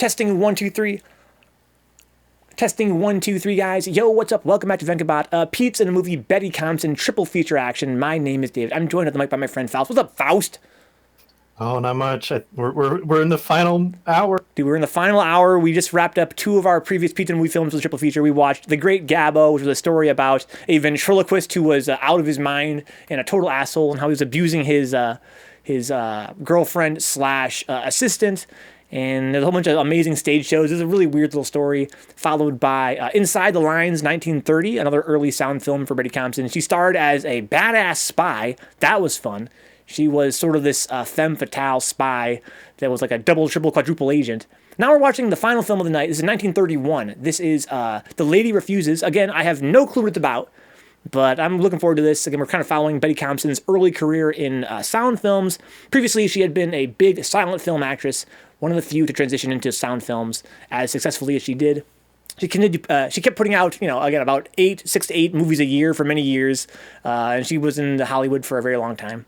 Testing 1, 2, 3. Testing 1, 2, 3, guys. Yo, what's up? Welcome back to Vencabot. Pete's in the movie Betty Compton, triple feature action. My name is David. I'm joined at the mic by my friend Faust. What's up, Faust? Oh, not much. We're in the final hour. Dude, we're in the final hour. We just wrapped up 2 of our previous Pete and movie films with triple feature. We watched The Great Gabbo, which was a story about a ventriloquist who was out of his mind and a total asshole, and how he was abusing his girlfriend slash assistant. And there's a whole bunch of amazing stage shows. This is a really weird little story, followed by Inside the Lines, 1930, another early sound film for Betty Compton. She starred as a badass spy. That was fun. She was sort of this femme fatale spy that was like a double, triple, quadruple agent. Now we're watching the final film of the night. This is 1931. This is The Lady Refuses. Again, I have no clue what it's about, but I'm looking forward to this. Again, we're kind of following Betty Compton's early career in sound films. Previously, she had been a big silent film actress, one of the few to transition into sound films as successfully as she did. She kept putting out, again, about 6 to 8 movies a year for many years, and she was in Hollywood for a very long time.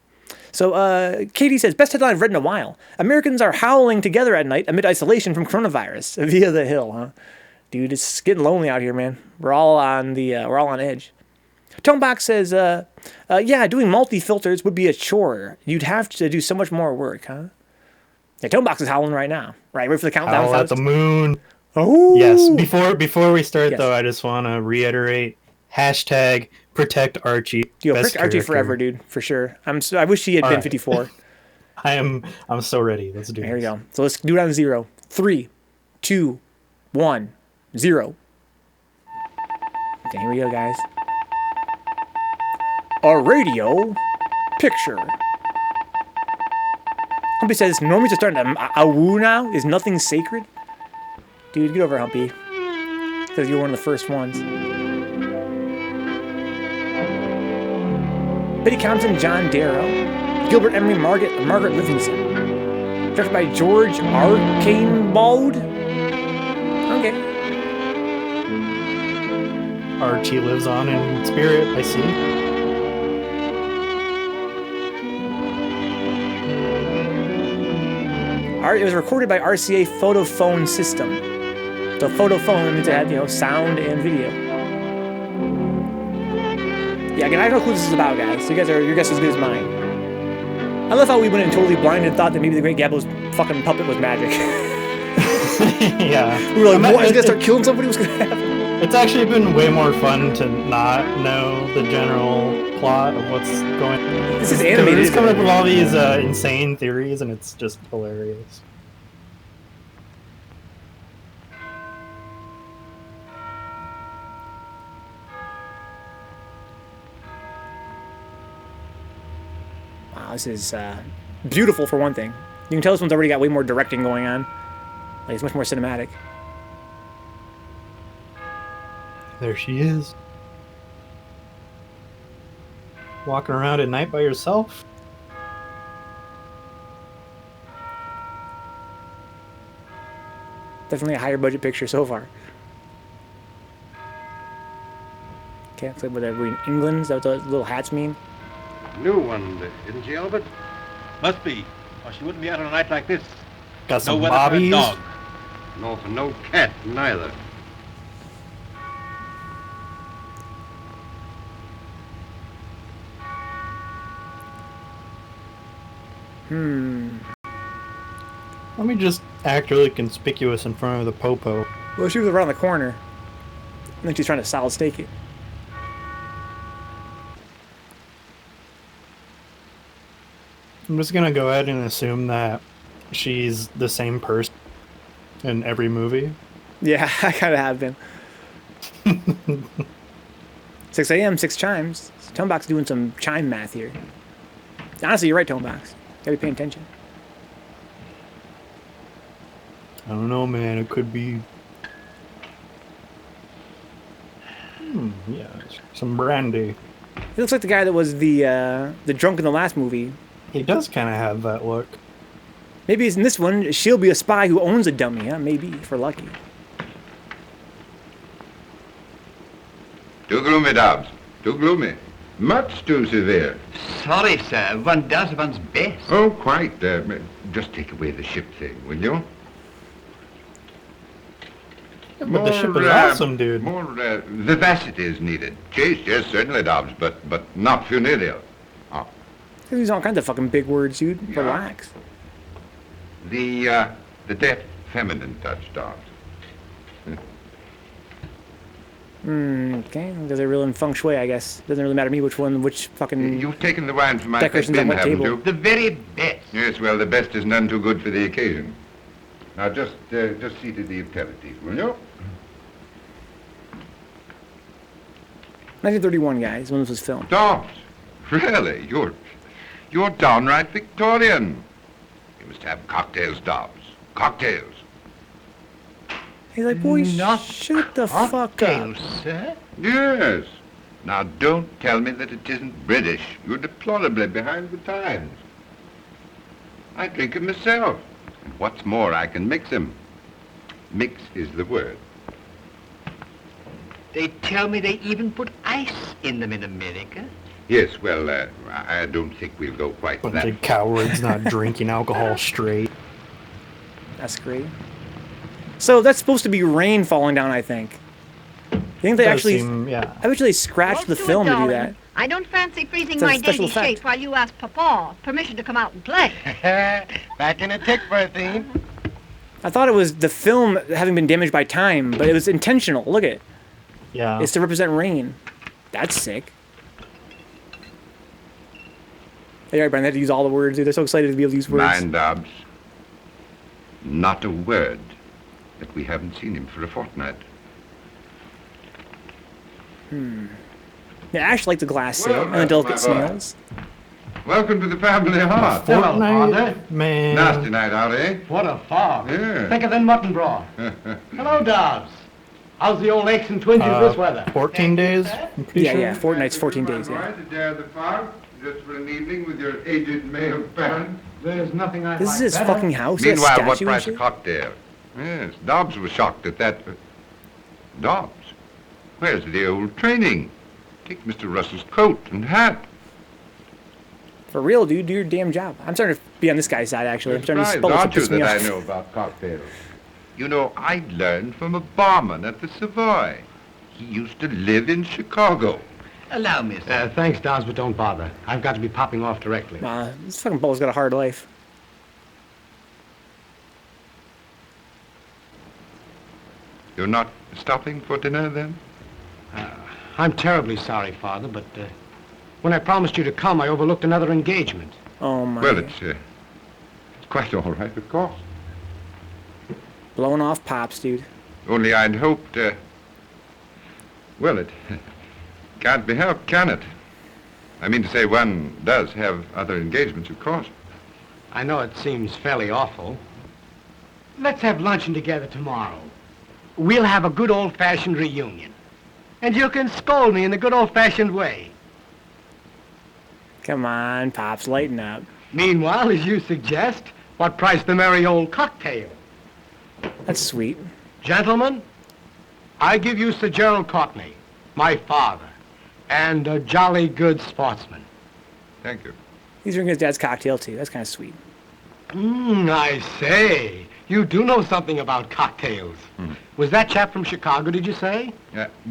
So Katie says, best headline I've read in a while. Americans are howling together at night amid isolation from coronavirus via the Hill, huh? Dude, it's getting lonely out here, man. We're all on edge. Tonebox says, yeah, doing multi-filters would be a chore. You'd have to do so much more work, huh? Yeah, Tonebox is howling right now. Right, wait for the countdown. Howl at the moon. Oh! Yes, before we start, Yes. though, I just want to reiterate, hashtag protect Archie. Yo, protect Archie forever, dude, for sure. I wish he had been 54. I'm so ready. Let's do this. Here we go. So let's do it on 0. 3, 2, 1, 0. Okay, here we go, guys. A radio picture. Humpy says, normies are starting to awoo now? Is nothing sacred? Dude, get over, Humpy. Because you're one of the first ones. Betty Compton, John Darrow. Gilbert Emery, Margaret Livingston. Directed by George Arcane-Bald. Okay. Archie lives on in spirit, I see. It was recorded by RCA Photophone System. So Photophone means it had, sound and video. Yeah, again, I don't know who this is about, guys. So your guess is as good as mine. I love how we went in totally blind and thought that maybe the Great Gabbo's fucking puppet was magic. Yeah. We were like, what? He's gonna start killing somebody? What's gonna happen? It's actually been way more fun to not know the general plot of what's going on. This is animated. He's coming up with all these insane theories, and it's just hilarious. Wow, this is beautiful for one thing. You can tell this one's already got way more directing going on. Like, it's much more cinematic. There she is. Walking around at night by yourself? Definitely a higher budget picture so far. Okay, looks like we're in England. Is that what those little hats mean? New one, isn't she, Albert? Must be, or she wouldn't be out on a night like this. Got No some weather for a bobbies. dog. Nor for no cat, neither. Let me just act really conspicuous in front of the popo. Well, she was around the corner. I think she's trying to solid stake it. I'm just gonna go ahead and assume that she's the same person in every movie. Yeah, I kind of have been. 6 a.m., 6 chimes. Tonebox doing some chime math here. Honestly, you're right, Tonebox. Gotta be paying attention. I don't know, man. It could be... yeah, some brandy. He looks like the guy that was the drunk in the last movie. He does kind of have that look. Maybe in this one, she'll be a spy who owns a dummy, huh? Maybe, if we're lucky. Too gloomy, Dobbs. Too gloomy. Much too severe. Sorry, sir. One does one's best. Oh, quite. Just take away the ship thing, will you? But the ship is awesome, dude. More vivacity is needed. Chase, yes, certainly, Dobbs, but not funereal. Oh. These all kinds of fucking big words, dude. Yeah. Relax. The deft feminine touch, Dobbs. Okay, because they're real in feng shui, I guess. Doesn't really matter to me which fucking You've taken the wine from my decorations on bin, what haven't table. you? The very best. Yes, well, the best is none too good for the occasion. Now, just see to the aperitif, will you? 1931, guys, when this was filmed. Dobbs, really, you're downright Victorian. You must have cocktails, Dobbs. Cocktails. He's like, boy, Not shut the fuck up. Cocktails, sir. Yes. Now, don't tell me that it isn't British. You're deplorably behind the times. I drink 'em myself. And what's more, I can mix 'em. Mix is the word. They tell me they even put ice in them in America. Yes, well, I don't think we'll go quite Bunch that. of cowards not drinking alcohol straight. That's great. So that's supposed to be rain falling down, I think. I think they Does actually, seem- yeah. I bet you they scratched the film to do that. I don't fancy freezing It's a my special daisy effect. shape while you ask Papa permission to come out and play. Back in a tick, Berthine. I thought it was the film having been damaged by time, but it was intentional. Look at it. Yeah. It's to represent rain. That's sick. Hey, all right, Brian, they had to use all the words, dude. They're so excited to be able to use words. Mind, Dobbs. Not a word that we haven't seen him for a fortnight. Yeah, Ash liked the glass seal Well, and the that's delicate my boy. snails. Welcome to the family hearth. Fortnite, man. Nasty night out, eh? What a fog. Yeah. Thicker than mutton broth. Hello, Dobbs. How's the old aches and twinges this weather? 14 days? I'm pretty Yeah, sure. yeah. Fortnite's 14 days, yeah. To dare the fog, just for an evening with your aged male parent. There's nothing I This like is his better. fucking house. He has a Meanwhile, what statue and price a shit? cocktail? Yes, Dobbs was shocked at that. Dobbs, where's the old training? Take Mr. Russell's coat and hat. For real, dude, do your damn job. I'm starting to be on this guy's side, actually. I'm starting to Surprised, spell aren't to you, piss me that I off. know about cocktails? You know, I learned from a barman at the Savoy. He used to live in Chicago. Allow me, sir. Thanks, Dobbs, but don't bother. I've got to be popping off directly. This fucking bull's got a hard life. You're not stopping for dinner, then? I'm terribly sorry, Father, but when I promised you to come, I overlooked another engagement. Oh, my. Well, it's quite all right, of course. Blowing off pops, dude. Only I'd hoped, well, it can't be helped, can it? I mean to say, one does have other engagements, of course. I know it seems fairly awful. Let's have luncheon together tomorrow. We'll have a good old-fashioned reunion. And you can scold me in the good old-fashioned way. Come on, Pops, lighten up. Meanwhile, as you suggest, what price the merry old cocktail? That's sweet. Gentlemen, I give you Sir Gerald Courtney, my father, and a jolly good sportsman. Thank you. He's drinking his dad's cocktail, too. That's kind of sweet. I say, you do know something about cocktails. Was that chap from Chicago, did you say?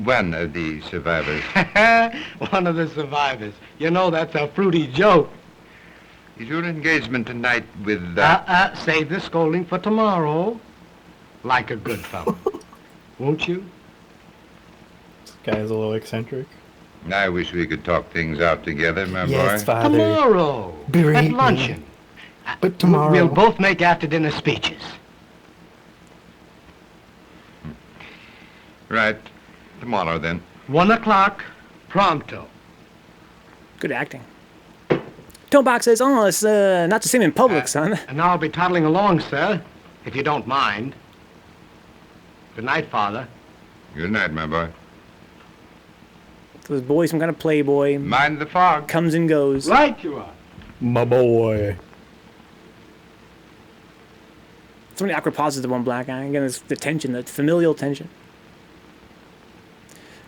One of the survivors. One of the survivors. You know, that's a fruity joke. Is your engagement tonight with... Save the scolding for tomorrow. Like a good fellow. Won't you? This guy's a little eccentric. I wish we could talk things out together, my Yes, boy. Father. Tomorrow. Berate At me. luncheon. But tomorrow. We'll both make after-dinner speeches. Right. Tomorrow, then. 1 o'clock, pronto. Good acting. Tonebach says, oh, it's not the same in public, son. And now I'll be toddling along, sir, if you don't mind. Good night, Father. Good night, my boy. This boy, some kind of playboy, Mind the fog. comes and goes. Right you are. My boy. So many awkward pauses to one black guy. Again, it's the tension, the familial tension.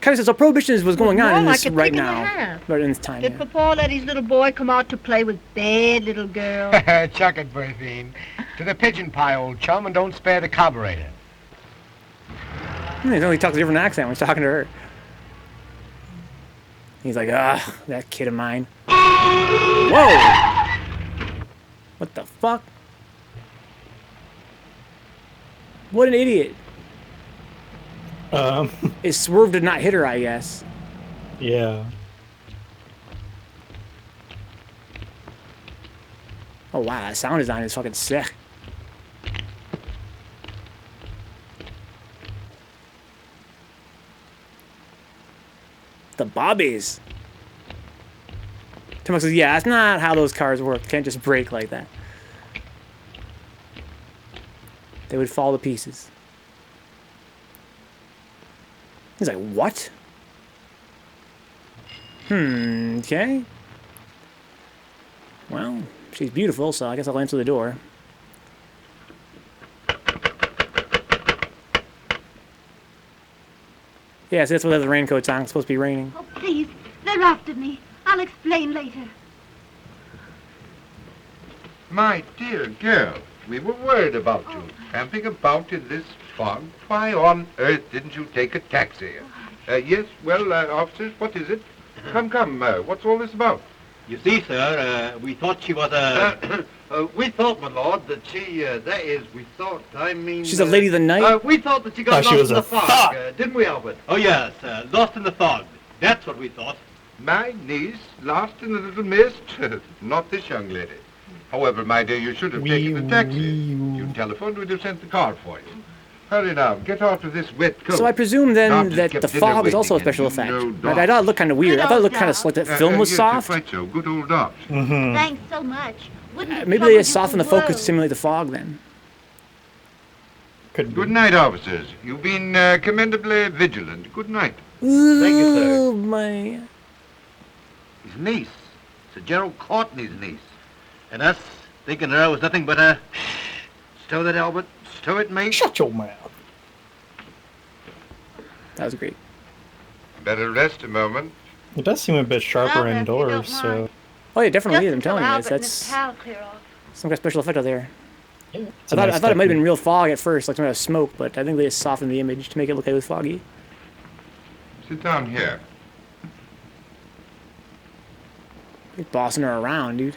Kylie says, so prohibition was going on More in like this a right tick and a now. half. Right in this time, Did yeah. Papa let his little boy come out to play with bad little girls? Chuck it, Berthine. To the pigeon pie, old chum, and don't spare the carburetor. He talks a different accent when he's talking to her. He's like, ah, that kid of mine. Whoa! What the fuck? What an idiot. His swerve did not hit her, I guess. Yeah. Oh wow, that sound design is fucking sick. The bobbies. Tim says, yeah, that's not how those cars work. You can't just brake like that. They would fall to pieces. He's like, what? Okay. Well, she's beautiful, so I guess I'll answer the door. Yeah, so that's why the raincoat's on. It's supposed to be raining. Oh, please. They're after me. I'll explain later. My dear girl, we were worried about you. Tramping about in this fog. Why on earth didn't you take a taxi? Yes, well, officers, what is it? Come, what's all this about? You see, sir, we thought she was a... We thought, my lord, that she, that is, we thought, I mean... She's a lady of the night? We thought that she got Thought she lost was in a the fog, thought. didn't we, Albert? Oh, yes, lost in the fog. That's what we thought. My niece, lost in the little mist? Not this young lady. However, my dear, you should have taken the taxi. You telephoned, we'd have sent the car for you. Hurry now, get off of this wet coat. So I presume then Now, just that kept the dinner fog is also a waiting, special and effect. no Right? I thought it looked kind of weird. I thought it looked kind of like the film was yes, soft. Quite so, good old Dobbs. Thanks so much. Wouldn't it Maybe trouble they you just softened the for focus to worlds? simulate the fog then. Could Good night, officers. You've been commendably vigilant. Good night. Thank you, sir. Oh, my... His niece. Sir Gerald Courtney's niece. And us thinking her was nothing but a... Stow that, Albert. Stow it, mate. Shut your mouth. That was great. Better rest a moment. It does seem a bit sharper Albert, if you indoors, don't so mind. Oh, yeah, definitely Just is. I'm until telling you Albert guys. and his That's pal clear off. some kind of special effect out there. yeah, I thought it might have been real fog at first, like some kind of smoke, but I think they just softened the image to make it look like it was foggy. Sit down here. They're bossing her around, dude.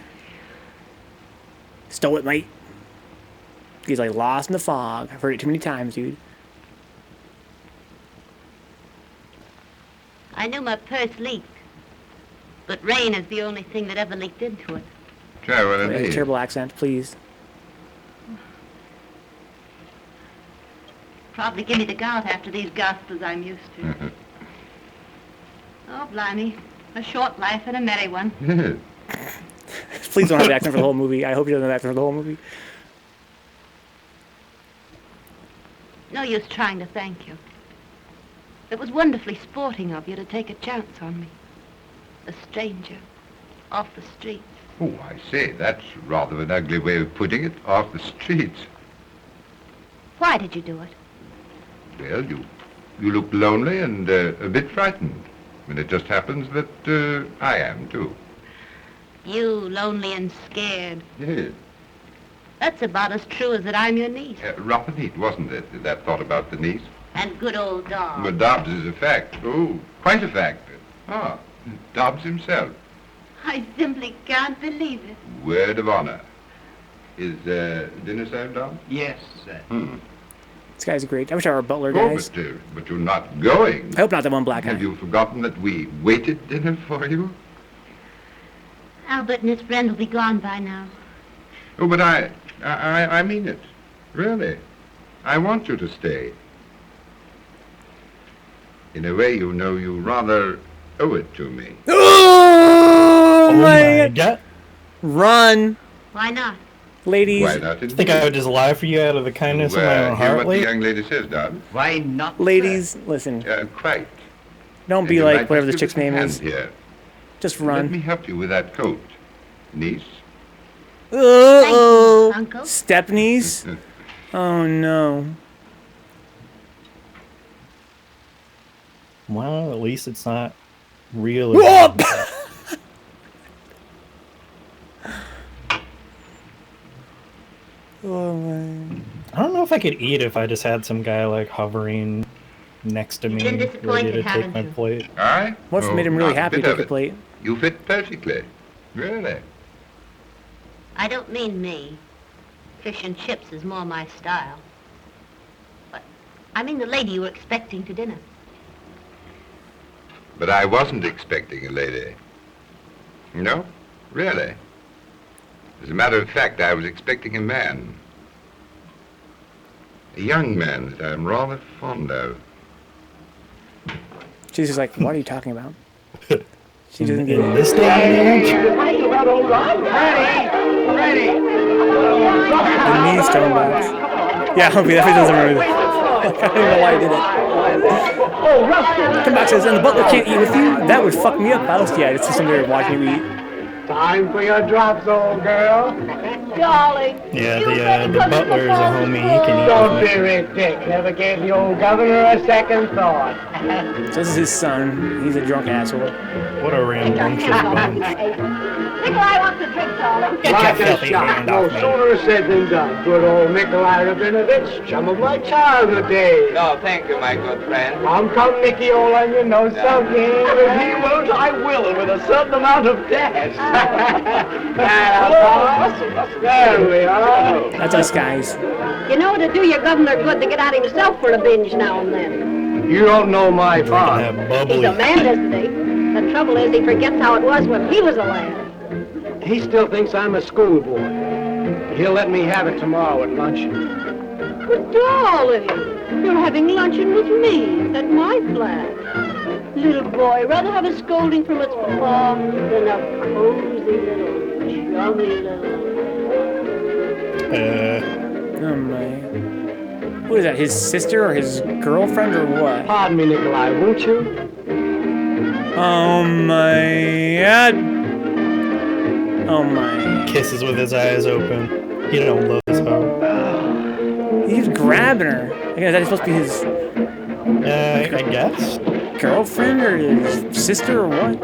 Stow it, mate. He's like lost in the fog. I've heard it too many times, dude. I knew my purse leaked. But rain is the only thing that ever leaked into it. Try one Oh, of yeah, these. terrible accent, please. Probably give me the gout after these gospels I'm used to. Oh, blimey. A short life and a merry one. Please don't have the accent for the whole movie. I hope you don't have the accent for the whole movie. No use trying to thank you. It was wonderfully sporting of you to take a chance on me. A stranger. Off the streets. Oh, I say, that's rather an ugly way of putting it, off the streets. Why did you do it? Well, you look lonely and a bit frightened. And it just happens that I am, too. You lonely and scared. Yes. That's about as true as that I'm your niece. Rather neat, wasn't it, that thought about the niece? And good old dog. But Dobbs is a fact. Oh, quite a fact. Ah, Dobbs himself. I simply can't believe it. Word of honor. Is dinner served, Dobbs? Yes, sir. This guy's great. I wish I were a butler, Oh, guys. but you're not going. I hope not the one black guy. Have you forgotten that we waited dinner for you? Albert and his friend will be gone by now. Oh, but I mean it. Really. I want you to stay. In a way, you know, you rather owe it to me. Oh, Oh my god. Run, Why not? ladies. Why not? I think I would just lie for you out of the kindness of my own hear heart, what the Lee. young lady says, Dobbs. Why not, Ladies, listen. Quite. Don't And be you like might whatever just the give chick's us a name hand is. Here. Just Let run. me help you with that coat, niece. Uh-oh. Thank you, Uncle. Stepnies? Oh, no. Well, at least it's not real. Whoop! Oh, man. I don't know if I could eat if I just had some guy like hovering next to You've me, been ready disappointed, to take haven't my you? plate. I? What's made him really not a happy bit to of take a it. plate? You fit perfectly. Really. I don't mean me. Fish and chips is more my style. But I mean the lady you were expecting to dinner. But I wasn't expecting a lady. No, really. As a matter of fact, I was expecting a man. A young man that I'm rather fond of. She's just like, what are you talking about? She doesn't get In it. this day and age, Denise Stonebox. Yeah, I hope he definitely doesn't remember this. I don't even know why he did it. Stonebox says, and the butler can't eat with you? That would fuck me up if I was yeah, just sitting there watching you eat. Time for your drops, old girl. Darling. yeah, the butler is a homie. He can eat Don't with be me. ridiculous. Never gave the old governor a second thought. So this is his son. He's a drunk asshole. What a rambunctious bunch. Nikolai wants a drink, darling. Get Like your a filthy shot. hand No off me. sooner said than done. Good old Nikolai Rabinovich, chum of my childhood days. No, thank you, my good friend. Come, Nicky, old onion, know something. If he won't, I will, with a certain amount of dash. There we are. That's us guys. You know, it'd do your governor good to get out himself for a binge now and then. You don't know my Drinking father. that He's bubbly. a man, isn't he? The trouble is he forgets how it was when he was a lad. He still thinks I'm a schoolboy. He'll let me have it tomorrow at luncheon. But darling, you're having luncheon with me at my flat. Little boy, rather have a scolding from its papa than a cozy little, chummy little... Oh my. What is that, his sister or his girlfriend or what? Pardon me, Nikolai, won't you? Oh my god. Oh my. Kisses with his eyes open. He don't love his hoe. He's grabbing her. I guess that's supposed to be his I guess. girlfriend or his sister or what?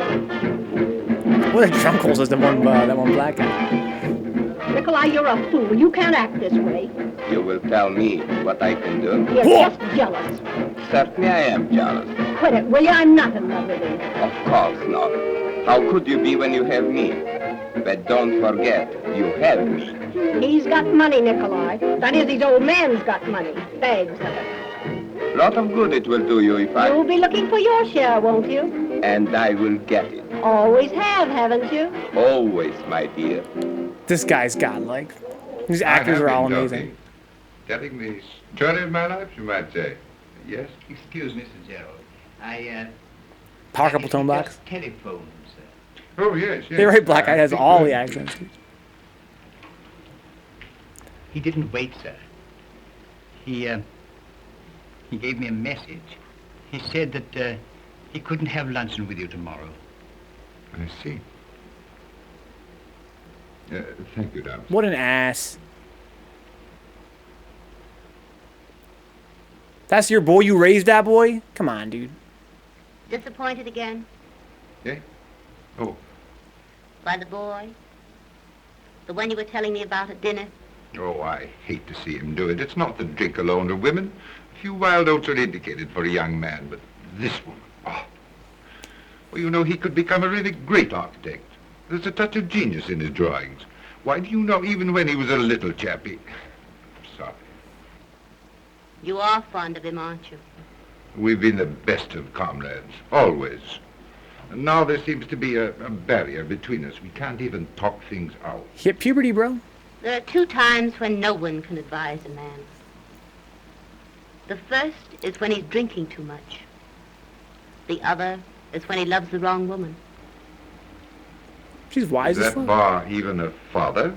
What a drunk hole is that one black guy. Nikolai, you're a fool. You can't act this way. You will tell me what I can do. You're just jealous. Certainly I am jealous. Quit it, will you? I'm not in love with you. Of course not. How could you be when you have me? But don't forget, you have me. He's got money, Nikolai. That is, his old man's got money. Bags of it. Lot of good it will do you if You'll be looking for your share, won't you? And I will get it. Always have, haven't you? Always, my dear. This guy's got like, these I actors have are all been amazing. Telling the story of my life, you might say. Yes? Excuse me, Sir Gerald. I, Power couple tone box. telephone, sir. Oh, yes, yes. You're right, Black Guy I has think all that- the accents. He didn't wait, sir. He gave me a message. He said that, he couldn't have luncheon with you tomorrow. I see. Thank you, Dom. What an ass. That's your boy? You raised that boy? Come on, dude. Disappointed again? Yeah? Oh, By the boy? The one you were telling me about at dinner? oh, I hate to see him do it. It's not the drink alone of women. A few wild oats are indicated for a young man, but this woman, oh. Well, you know, he could become a really great architect. There's a touch of genius in his drawings. Why, do you know, even when he was a little chappie... Sorry. You are fond of him, aren't you? We've been the best of comrades, always. And now there seems to be a barrier between us. We can't even talk things out. Hit puberty, bro. There are two times when no one can advise a man. The first is when he's drinking too much. The other is when he loves the wrong woman, She's wise Is as that fuck. bar even a father?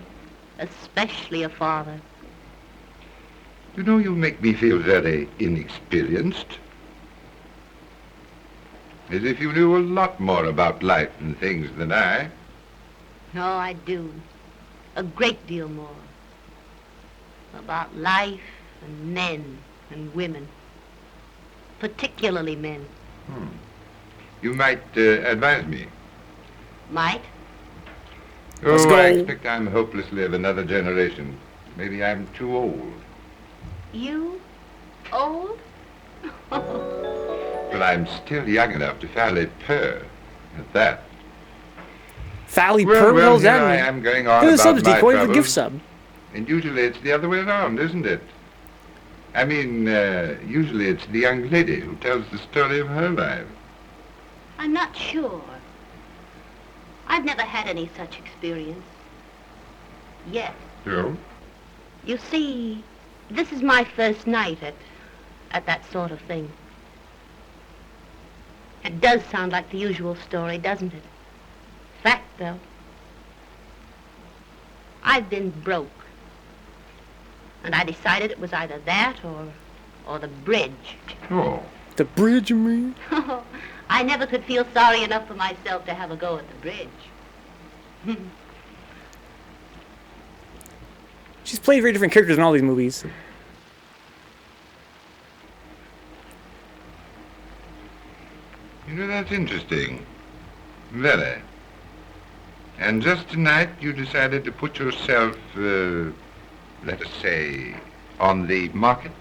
especially a father. You know, you make me feel very inexperienced. As if you knew a lot more about life and things than I. Oh, I do. A great deal more. About life and men and women. Particularly men. You might advise me. Might? Let's Oh, go. I expect I'm hopelessly of another generation. Maybe I'm too old. You? Old? I'm still young enough to fairly purr at that. Fally Well, Purr, what the hell's here that I mean? am going on Look at the about subs, my Decoy, the troubles. gift sub. And usually it's the other way around, isn't it? I mean, usually it's the young lady who tells the story of her life. I'm not sure. I've never had any such experience. Yet. So? You see, this is my first night at that sort of thing. It does sound like the usual story, doesn't it? Fact, though. I've been broke. And I decided it was either that or the bridge. Oh. The bridge, you mean? I never could feel sorry enough for myself to have a go at the bridge. She's played very different characters in all these movies. You know, that's interesting. Very. And just tonight you decided to put yourself, let us say, on the market?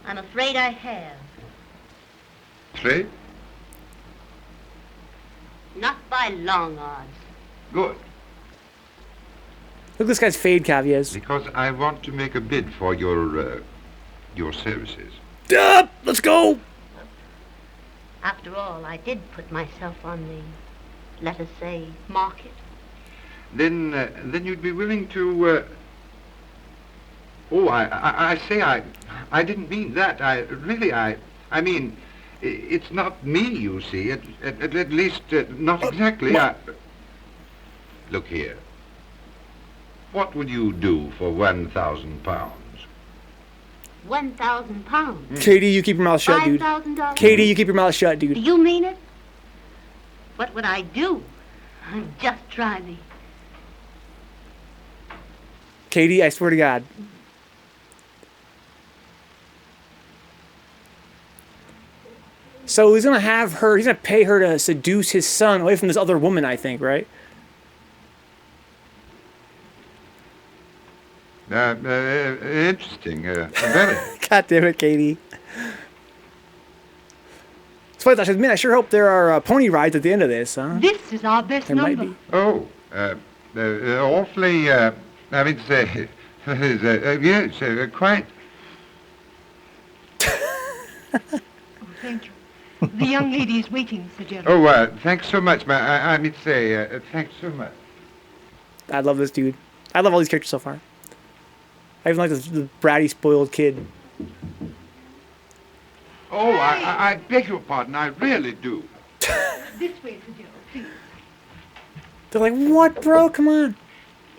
I'm afraid I have. Trade? Not by long odds. Good. Look at this guy's fade cavias. Because I want to make a bid for your services. Let's go! After all, I did put myself on the, let us say, market. Then you'd be willing to, Oh, I say I didn't mean that. I mean, it's not me, you see. At least, not exactly. Look here. What would you do for £1,000? 1,000 pounds. Katie, you keep your mouth shut, dude. $5,000. Katie, you keep your mouth shut, Do dude. you mean it? What would I do? Just try me. Katie, I swear to God. So he's gonna pay her to seduce his son away from this other woman, I think, right? Interesting. Very. God damn it, Katie. So I mean, I sure hope there are pony rides at the end of this, huh? This is our best There might be. Oh, awfully, I mean to say, yes, quite. Thank you. The young lady is waiting, Sir Gerald. Oh, thanks so much, I mean to say, thanks so much. I love this dude. I love all these characters so far. I even like the bratty, spoiled kid. Oh, I beg your pardon, I really do. This way, Sir Gerald, please. They're like, what, bro? Come on.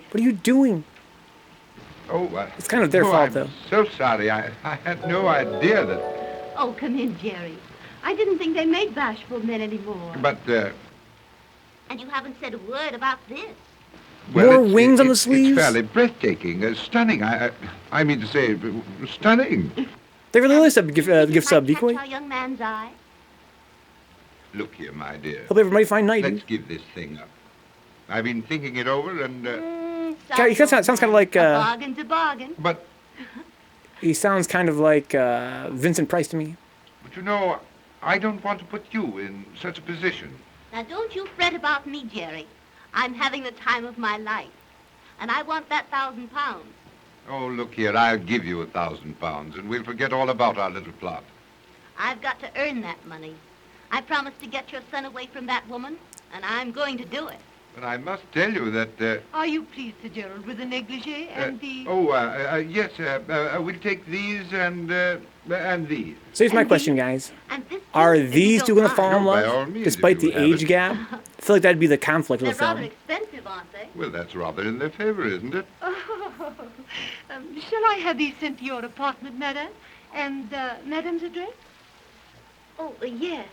What are you doing? Oh, It's kind of their fault, I'm though. so sorry, I had no idea that, Oh, come in, Jerry. I didn't think they made bashful men anymore. but, And you haven't said a word about this. More it's- wings on the it's sleeves? fairly breathtaking, stunning, I mean to say, stunning. They really list up gift sub, Might Decoy. catch our young man's eye. Look here, my dear. Hope everybody find night, Let's dude. give this thing up. I've been thinking it over and, He sounds kind of like, A bargain's a bargain. but he sounds kind of like Vincent Price to me. you know, I don't want to put you in such a position. Now, don't you fret about me, Jerry. I'm having the time of my life. And I want that £1,000. Oh, look here, I'll give you £1,000 and we'll forget all about our little plot. I've got to earn that money. I promised to get your son away from that woman, and I'm going to do it. But I must tell you that, Are you pleased, Sir Gerald, with the negligee and the... yes, we'll take these and these. So here's my question, guys. And this Are too, if you these don't two going to mind. fall in No, by all love, means, despite if you the have age it. gap? I feel like that'd be the conflict They're of the rather film. expensive, aren't they? Well, that's rather in their favor, isn't it? shall I have these sent to your apartment, madam? And madam's address? Oh, yes.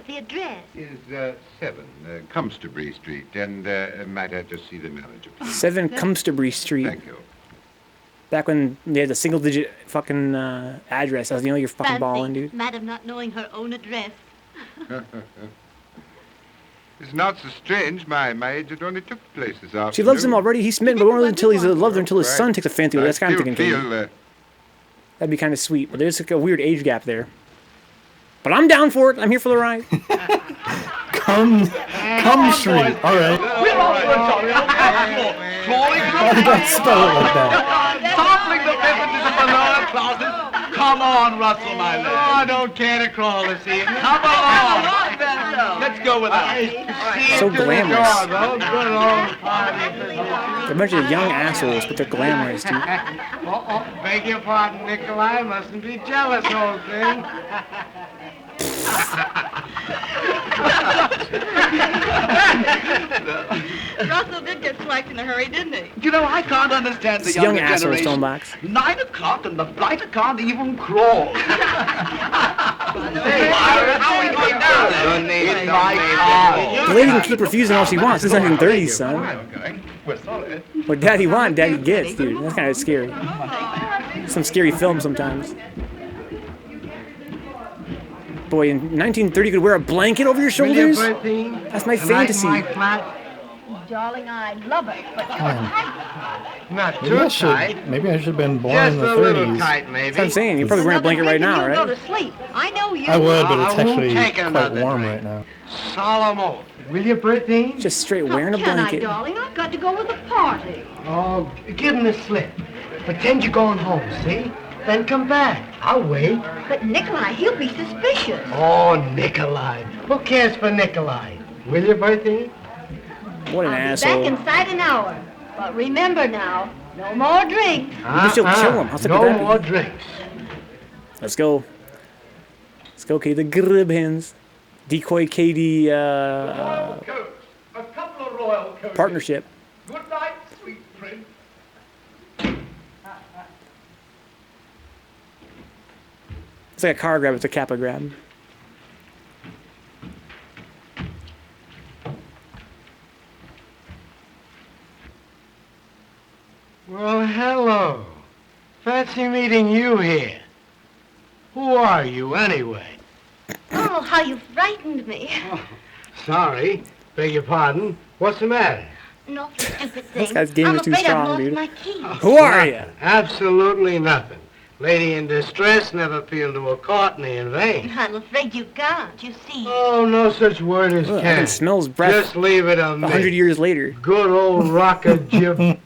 The address. Is 7 Comsterbury Street, and might I just see the manager, please? 7 Comsterbury Street. Thank you. Back when they had a single-digit fucking address. I was you're fucking balling, dude. Madam not knowing her own address. It's not so strange. My agent only took the place this afternoon. She loves him already. He's smitten, but won't really until he's loved her until his son takes a fancy with her. That's kind of thinking, Katie. That'd be kind of sweet. But there's like a weird age gap there. But I'm down for it. I'm here for the ride. Come street. All right. Why did I spell it like that? Toppling the beverages of the lower classes. Come on, Russell, my lad. Oh, I don't care to crawl this evening. Come along. Let's go with us. So glamorous. Good old party. They're a bunch of young assholes, but they're glamorous, dude. Beg your pardon, Nikolai. Mustn't be jealous, old thing. Russell did get slacked in a hurry, didn't he? You know, I can't understand the It's young younger assholes, generation. Stonebox. 9 o'clock and the blighter can't even crawl. How are we going down there? In my car. The lady can keep refusing all she wants. It's 1930s, son. We're sorry. What daddy want, daddy gets, dude. That's kind of scary. Some scary film sometimes. Boy, in 1930 you could wear a blanket over your shoulders? That's my fantasy. Darling, I love it, but Not Maybe too I tight. maybe I should have been born Just in the a little 30s. tight, maybe. That's what I'm saying. You're probably wearing a blanket right now, You'll go right? to sleep. I know you. I would, but it's I won't actually take quite another warm drink. right now. Solemn oath. Will you, Bertie? Just straight How wearing a can blanket. I, darling? I've got to go with the party. Oh, give him the slip. Pretend you're going home, see? Then come back. I'll wait. But Nikolai, he'll be suspicious. Oh, Nikolai. Who cares for Nikolai? Will you, Bertie? What an I'll be asshole. back inside an hour. But remember now, no more drinks. Maybe she'll kill him. How sick would No that be? more drinks. Let's go. Let's go, Katie. The grib hands. Decoy Katie A couple of royal coats. partnership. Good night, sweet prince. It's like a car grab. It's a Kappa grab. Well, hello. Fancy meeting you here. Who are you, anyway? Oh, how you frightened me. Sorry. Beg your pardon. What's the matter? No stupid thing. This guy's game I'm is too afraid strong, I've lost dude. my key. Who are you? Absolutely nothing. Lady in distress never appealed to a courtney in vain. I'm afraid you can't, you see. Oh, no such word as Ugh, I can. can smell his breath Just leave it a 100 years later. Good old rocker Jim.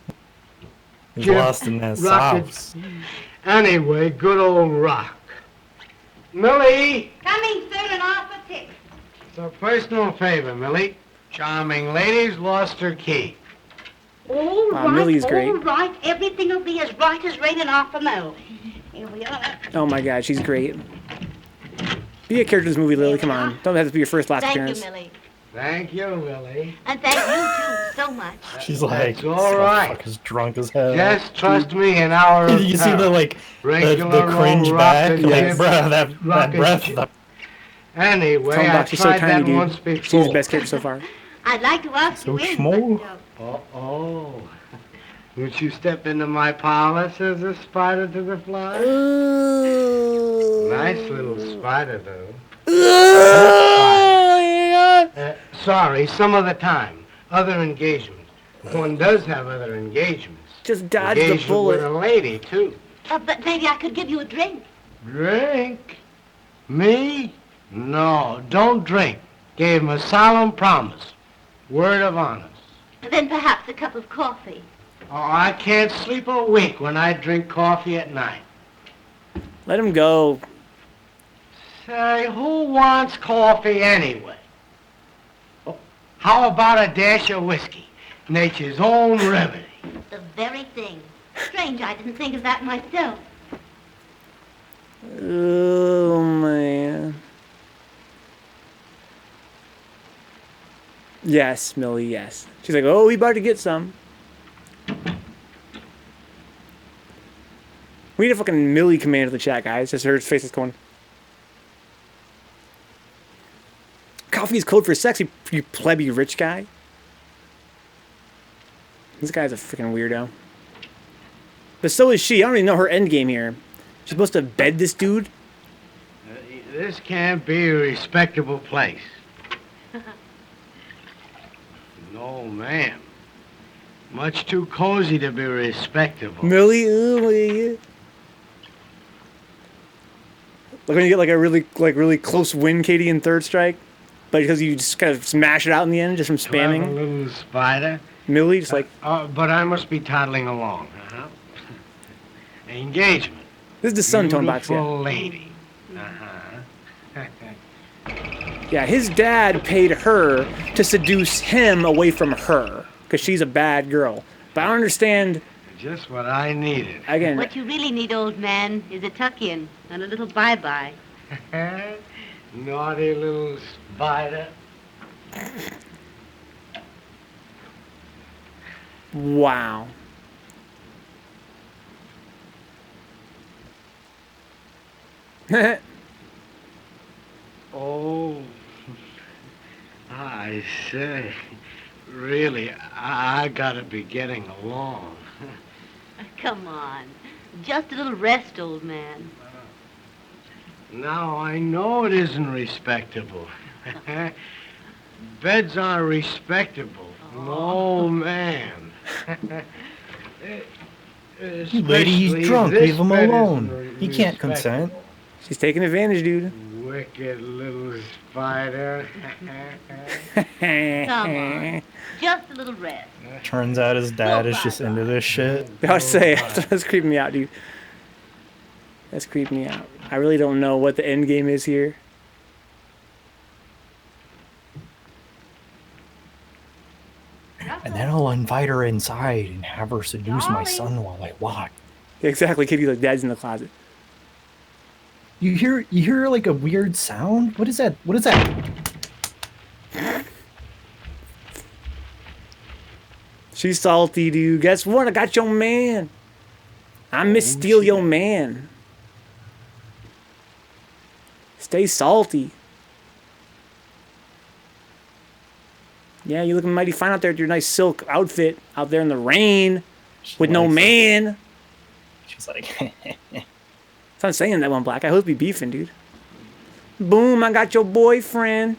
He's Jim lost in that Rocket. sauce. Anyway, good old rock. Millie! Coming soon and off a tick. It's a personal favor, Millie. Charming lady's lost her key. All Wow, right, Millie's great. all right. Everything will be as right as raining off a mill. Here we are. Oh my god, she's great. Be a character in this movie, Lily. Come on. Don't have to be your first last Thank appearance. you, Millie. Thank you, Millie. And thank you, too, so much. She's like, That's all right. Fucker's drunk as hell. Just trust me, an hour of You see the terror. like Regular the cringe old back, rocket like ship, bruh, that rocket breath. ship. Anyway, I Stonebox, she's so tried tiny, that once dude. She's before. the best character so far. I'd like to ask So you in, small. but, Oh. Would you step into my parlor, says the spider to the fly? Nice little spider, though. Sorry, some other time. Other engagements. One does have other engagements. Just dodge the Engagement with a bullet. lady, too. but maybe I could give you a drink. Drink? Me? No, don't drink. Gave him a solemn promise. Word of honor. Then perhaps a cup of coffee. Oh, I can't sleep a wink when I drink coffee at night. Let him go. Say, who wants coffee anyway? Oh, how about a dash of whiskey? Nature's own remedy. The very thing. Strange, I didn't think of that myself. Oh man. Yes, Millie, yes. She's like, oh, we about to get some. We need a fucking Millie command to the chat, guys. Just her face is going. Coffee is code for sex, you plebby rich guy. This guy's a freaking weirdo. But so is she. I don't even know her end game here. She's supposed to bed this dude? This can't be a respectable place. No, ma'am. Much too cozy to be respectable. Millie, oh my God. Like when you get like a really close win, Katie, in third strike, but because you just kind of smash it out in the end just from Clever spamming. little spider. Millie, just like But I must be toddling along. Engagement. this is the sun tone box. Beautiful Yeah. lady. Yeah, his dad paid her to seduce him away from her because she's a bad girl. But I don't understand. Just what I needed. Again, What you really need, old man, is a tuck-in and a little bye-bye. Naughty little spider. wow. Oh, I say, really, I gotta be getting along. Come on. Just a little rest, old man. Now, I know it isn't respectable. Beds are respectable. No, man. Lady, he's drunk. Leave him alone. He can't consent. She's taking advantage, dude. Wicked little spider. Come on. Just a little rest. Turns out his dad is just into this shit. I would say that's creeping me out, dude. That's creeping me out. I really don't know what the end game is here. And then I'll invite her inside and have her seduce my son while I watch. Exactly, Kitty. Like dad's in the closet. You hear like a weird sound? What is that? What is that? She's salty, dude. Guess what? I got your man. I miss steal your man. Stay salty. Yeah, you looking mighty fine out there with your nice silk outfit out there in the rain with no man. She's like, So I'm saying that one, Black. I hope be beefing, dude. Boom, I got your boyfriend.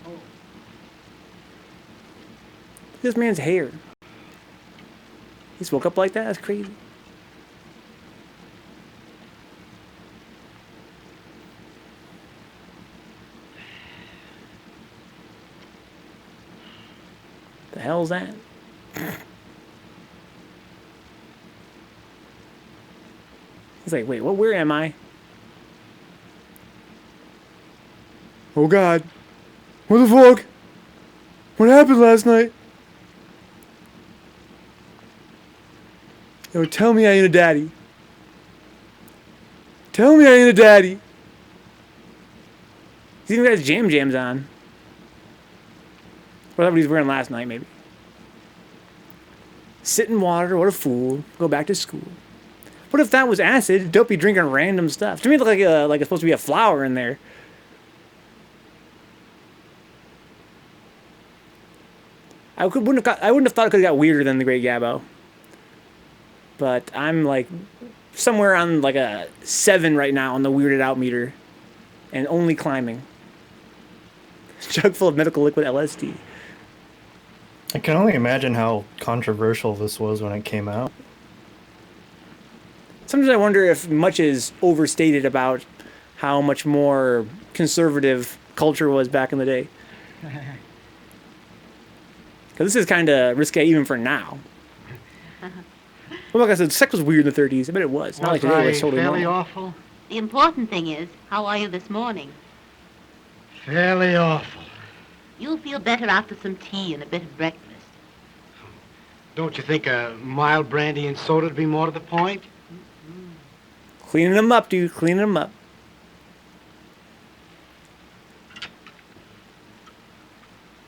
Look at this man's hair. He just woke up like that? That's crazy. The hell's that? He's like, wait, what? Where am I? Oh God. What the fuck? What happened last night? Yo, tell me I ain't a daddy. Tell me I ain't a daddy. He's even got his jams on. Whatever he was wearing last night, maybe. Sit in water, what a fool. Go back to school. What if that was acid? Don't be drinking random stuff. To me, it looked like it's supposed to be a flower in there. I wouldn't have thought it could have got weirder than the Great Gabbo. But I'm like somewhere on like a 7 right now on the weirded out meter, and only climbing. Jug full of medical liquid LSD. I can only imagine how controversial this was when it came out. Sometimes I wonder if much is overstated about how much more conservative culture was back in the day. Because this is kind of risque even for now. Well, like I said, sex was weird in the 30s. I bet it was. Not like today, it's totally fairly normal. awful? The important thing is, how are you this morning? Fairly awful. You'll feel better after some tea and a bit of breakfast. Don't you think a mild brandy and soda would be more to the point? Cleaning them up, dude. Cleaning them up.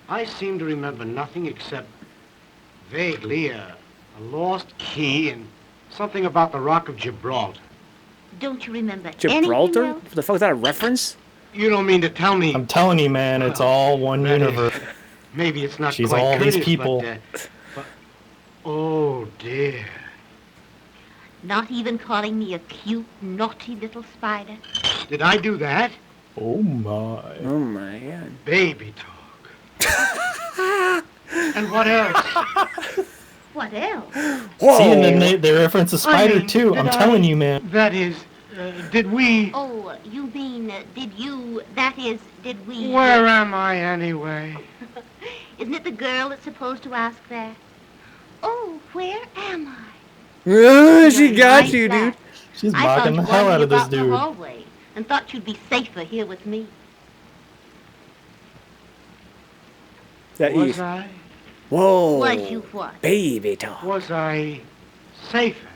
I seem to remember nothing except vaguely a lost key and something about the Rock of Gibraltar. Don't you remember Gibraltar? anything else? What the fuck is that a reference? You don't mean to tell me... I'm telling you, man, it's all one universe. Maybe it's not She's quite all these courteous, people. but, oh, dear. Not even calling me a cute, naughty little spider? Did I do that? Oh, my. Oh my God. Baby talk. And what else? What else? Whoa! See, and then they reference a spider mean, too. I'm telling you, man. That is, did we... Oh, you mean, did we... Where am I anyway? Isn't it the girl that's supposed to ask that? Oh, where am I? She You're got right you, back. dude. She's I mocking found the you hell out wandering of this about the dude. hallway and thought you'd be safer here with me. That Was Eve. I? Whoa. Was you what? Baby talk. Was I safer?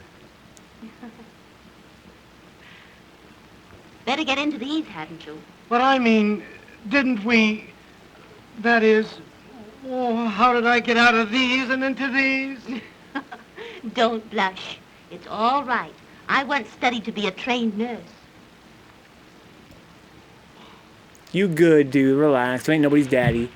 Better get into these, hadn't you? But I mean, didn't we... That is... Oh, how did I get out of these and into these? Don't blush. It's all right. I once studied to be a trained nurse. You good, dude. Relax. You ain't nobody's daddy.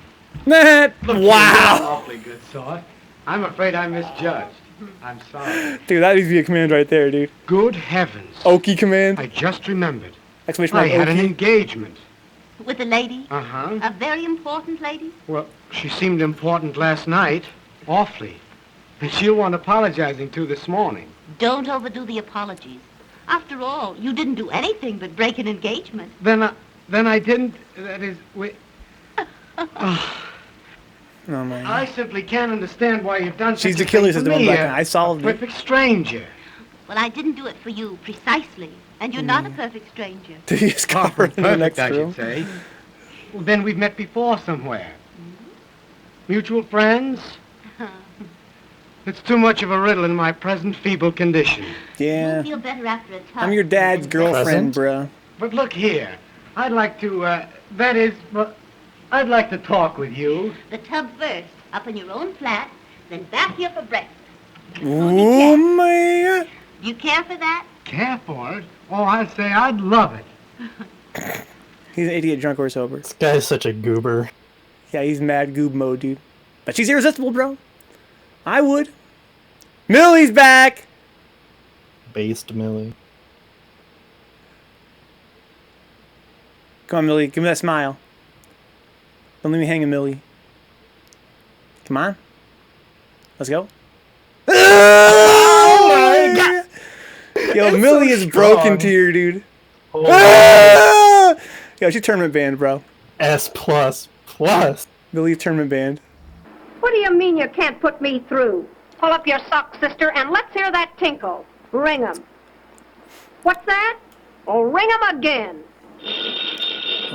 Look, you're an Wow. awfully good sort. I'm afraid I misjudged. I'm sorry. Dude, that needs to be a command right there, dude. Good heavens. Okie command. I just remembered. Exclamation I mark had an Okie. engagement. With a lady? Uh-huh. A very important lady? Well, she seemed important last night. Awfully. And she'll want apologizing to this morning. Don't overdo the apologies. After all, you didn't do anything but break an engagement. Then I didn't... That is... Oh, man. I simply can't understand why you've done She's such the a killer thing for system. me, I solved a it. perfect stranger. Well, I didn't do it for you, precisely. And you're not a perfect stranger. Did he just cover in the next I room? should say. Well, then we've met before somewhere. Mutual friends? It's too much of a riddle in my present feeble condition. Yeah. You'll feel better after a tub. I'm your dad's girlfriend, Present? bro. But look here. I'd like to, I'd like to talk with you. The tub first, up in your own flat, then back here for breakfast. Oh, man. You care for that? Care for it? Oh, I'd say I'd love it. He's an idiot, drunk or sober. This guy's such a goober. Yeah, he's mad goob mode, dude. But she's irresistible, bro. I would. Millie's back. Based Millie. Come on, Millie. Give me that smile. Don't leave me hanging, Millie. Come on. Let's go. Oh my god! Yo, It's Millie so is broken strong. tier, dude. Oh, Ah! Yo, she's tournament banned, bro. S plus plus. Millie's tournament banned. What do you mean you can't put me through? Pull up your socks, sister, and let's hear that tinkle. Ring 'em. What's that? Oh, ring 'em again.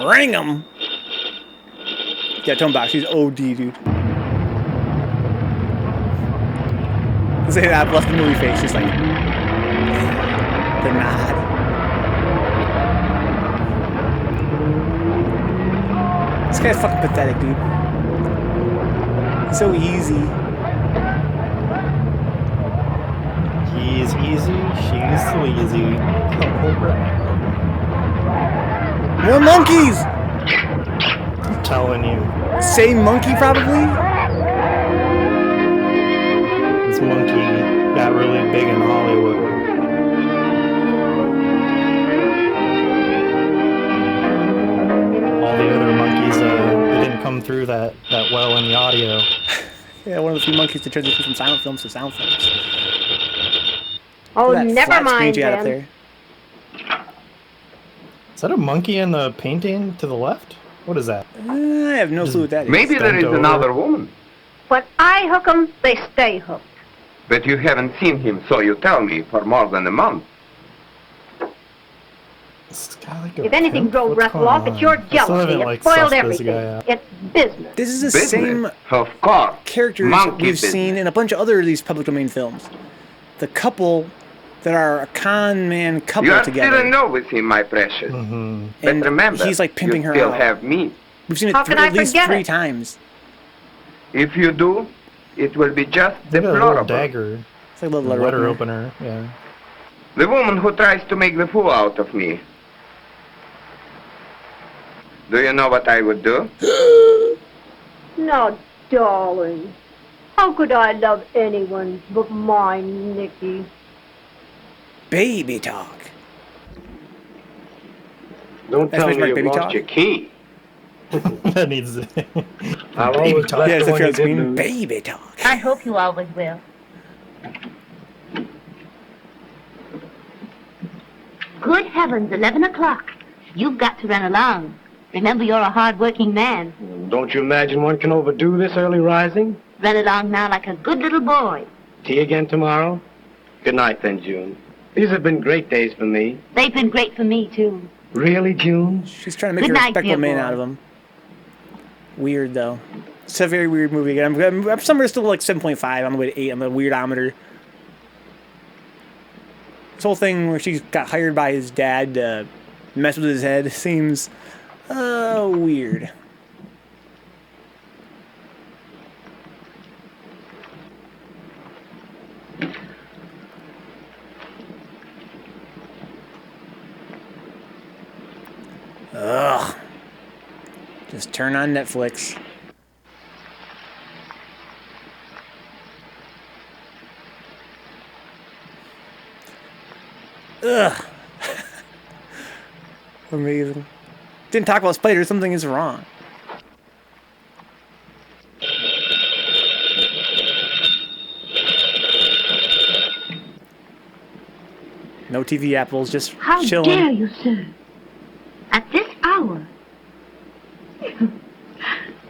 Ring 'em. Yeah, tone box. She's OD, dude. Say that plus the Millie face, just like the nod. This guy's fucking pathetic, dude. So easy. He's easy, she's sleazy. More monkeys! I'm telling you. Same monkey, probably? This monkey got really big in Hollywood. All the other monkeys, they didn't come through that well in the audio. Yeah, one of the few monkeys to transition from silent films to sound films. Oh, Look at that never flat screen mind she had up then. there. Is that a monkey in the painting to the left? What is that? I have no clue what that is. Maybe there is Bent over. another woman. When I hook 'em, they stay hooked. But you haven't seen him, so you tell me, for more than a month. This guy like a If anything pimp? grows What's Russell going off, it's your on? I still jealousy. haven't, It like, spoiled sussed this everything. guy out. It's business. This is the Business, same of course. characters Monkey we've business. seen in a bunch of other of these public domain films. The couple that are a con man couple You are together. still in love with him, my precious. Mm-hmm. But And remember, he's like pimping you her still out. have me. We've seen it How can I at least forget 3 it? times. If you do, it will be just Look at a little deplorable. dagger. It's like a little Letter letter opener. Yeah. The woman who tries to make the fool out of me. Do you know what I would do? Now, darling, how could I love anyone but my Nicky? Baby talk. Don't That's tell much me like you baby lost talk? your key. That needs. I'll always talk. let Yeah, the it's if one you're you on screen. didn't lose. Baby talk. I hope you always will. Good heavens, 11 o'clock. You've got to run along. Remember, you're a hard-working man. Don't you imagine one can overdo this early rising? Run along now like a good little boy. Tea again tomorrow? Good night then, June. These have been great days for me. They've been great for me, too. Really, June? She's trying to make Good a night, respectable dear man boy. out of him. Weird, though. It's a very weird movie. I'm somewhere still like 7.5 on the way to 8 on the weirdometer. This whole thing where she got hired by his dad to mess with his head seems weird. Ugh. Just turn on Netflix. Ugh. Amazing. Didn't talk about spiders. Something is wrong. No TV apples, just How chilling. dare you, sir? At this hour?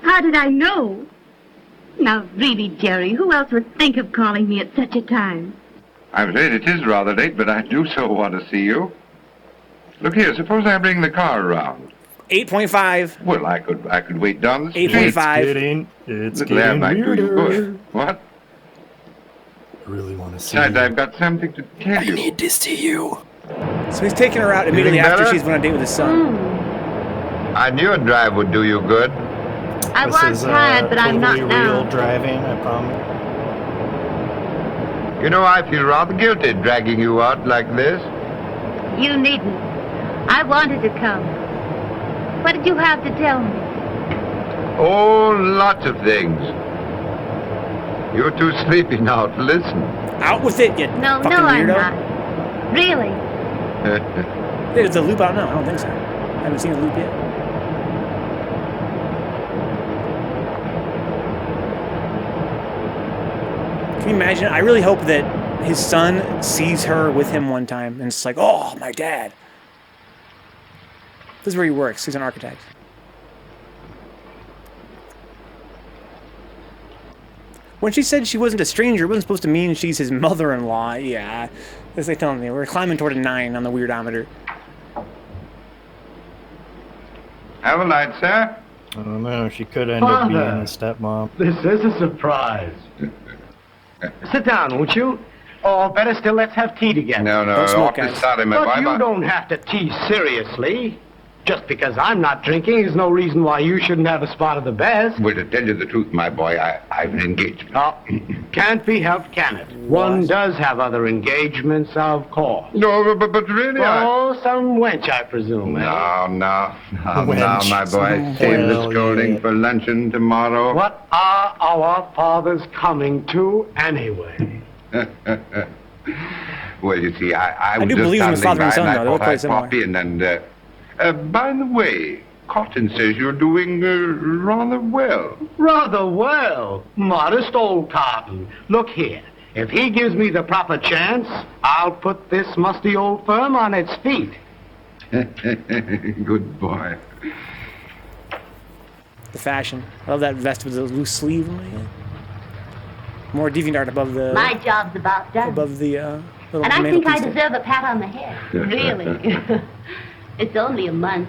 How did I know? Now, really, Jerry, who else would think of calling me at such a time? I'm afraid it is rather late, but I do so want to see you. Look here, suppose I bring the car around. 8.5. Well, I could wait down the street. 8.5. It's Little air getting might do you weirder. good. What? I really want to see Besides, you. I've got something to tell you. I need to see you. So he's taking her out immediately Feeling after better? she's went on a date with his son. I knew a drive would do you good. I This was is tired, but I'm not totally real now. driving, I promise. You know, I feel rather guilty dragging you out like this. You needn't. I wanted to come. What did you have to tell me? Oh, lots of things. You're too sleepy now to listen. Out with it, you No, fucking no, I'm weirdo. not. Really? There's a loop out now. I don't think so. I haven't seen a loop yet. Can you imagine? I really hope that his son sees her with him one time and it's like, oh, my dad. This is where he works. He's an architect. When she said she wasn't a stranger, it wasn't supposed to mean she's his mother-in-law. Yeah, as they telling me, we're climbing toward a 9 on the weirdometer. Have a light, sir. I don't know. She could end up being Father. a stepmom. This is a surprise. Sit down, won't you? Or better still, let's have tea together. No, Don't smoke, awfully guys. sorry, my But boy. you don't have to tease seriously. Just because I'm not drinking is no reason why you shouldn't have a spot of the best. Well, to tell you the truth, my boy, I've an engagement. Oh, can't be helped, can it? One does have other engagements, of course. No, but really, Oh, some wench, I presume, eh? No, Wench. my boy. Save the Hell scolding yeah. for luncheon tomorrow. What are our fathers coming to, anyway? Well, you see, I was do just believe in his father and standing by son, though. They look I quite thought I'd similar. pop in and, by the way, Cotton says you're doing rather well. Rather well. Modest old Cotton. Look here. If he gives me the proper chance, I'll put this musty old firm on its feet. Good boy. The fashion. I love that vest with the loose sleeve. More DeviantArt above the My job's about done. above the little And I think I mantelpiece. deserve a pat on the head. Really. It's only a month.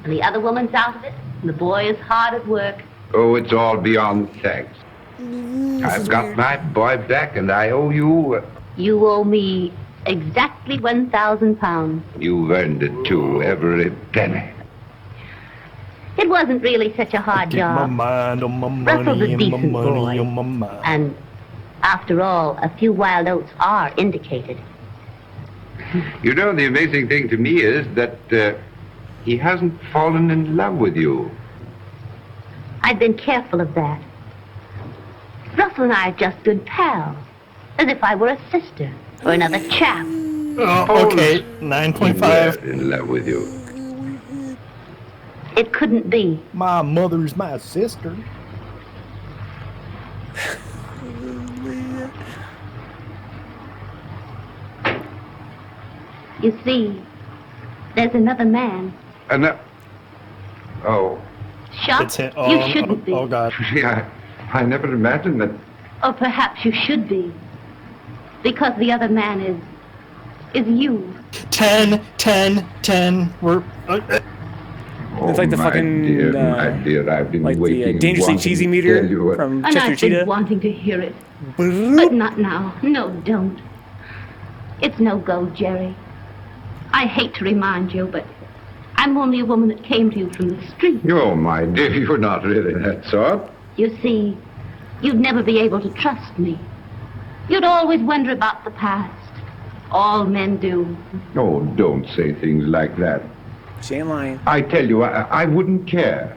And the other woman's out of it. And the boy is hard at work. Oh, it's all beyond thanks. I've got my boy back, and I owe you. You owe me exactly 1,000 pounds. You've earned it too, every penny. It wasn't really such a hard Keep my job. mind on my Russell's a money and my decent money boy. on my mind. And after all, a few wild oats are indicated. You know, the amazing thing to me is that he hasn't fallen in love with you. I've been careful of that. Russell and I are just good pals. As if I were a sister or another chap. Oh, okay. He 9.5. were in love with you. It couldn't be. My mother's my sister. You see, There's another man. Oh, Shocked? It's him. You shouldn't be. Oh, God. yeah, I never imagined that. Or perhaps you should be. Because the other man is you. 10, 10, 10. We're... Oh, It's like the my fucking, dear, I've been like the waiting dangerously wanting cheesy to meter tell you what- from And Chester I've been Cheetah. wanting to hear it. But not now. No, don't. It's no go, Jerry. I hate to remind you, but I'm only a woman that came to you from the street. Oh, my dear, you're not really that sort. You see, you'd never be able to trust me. You'd always wonder about the past. All men do. Oh, don't say things like that. She ain't lying. I tell you, I wouldn't care.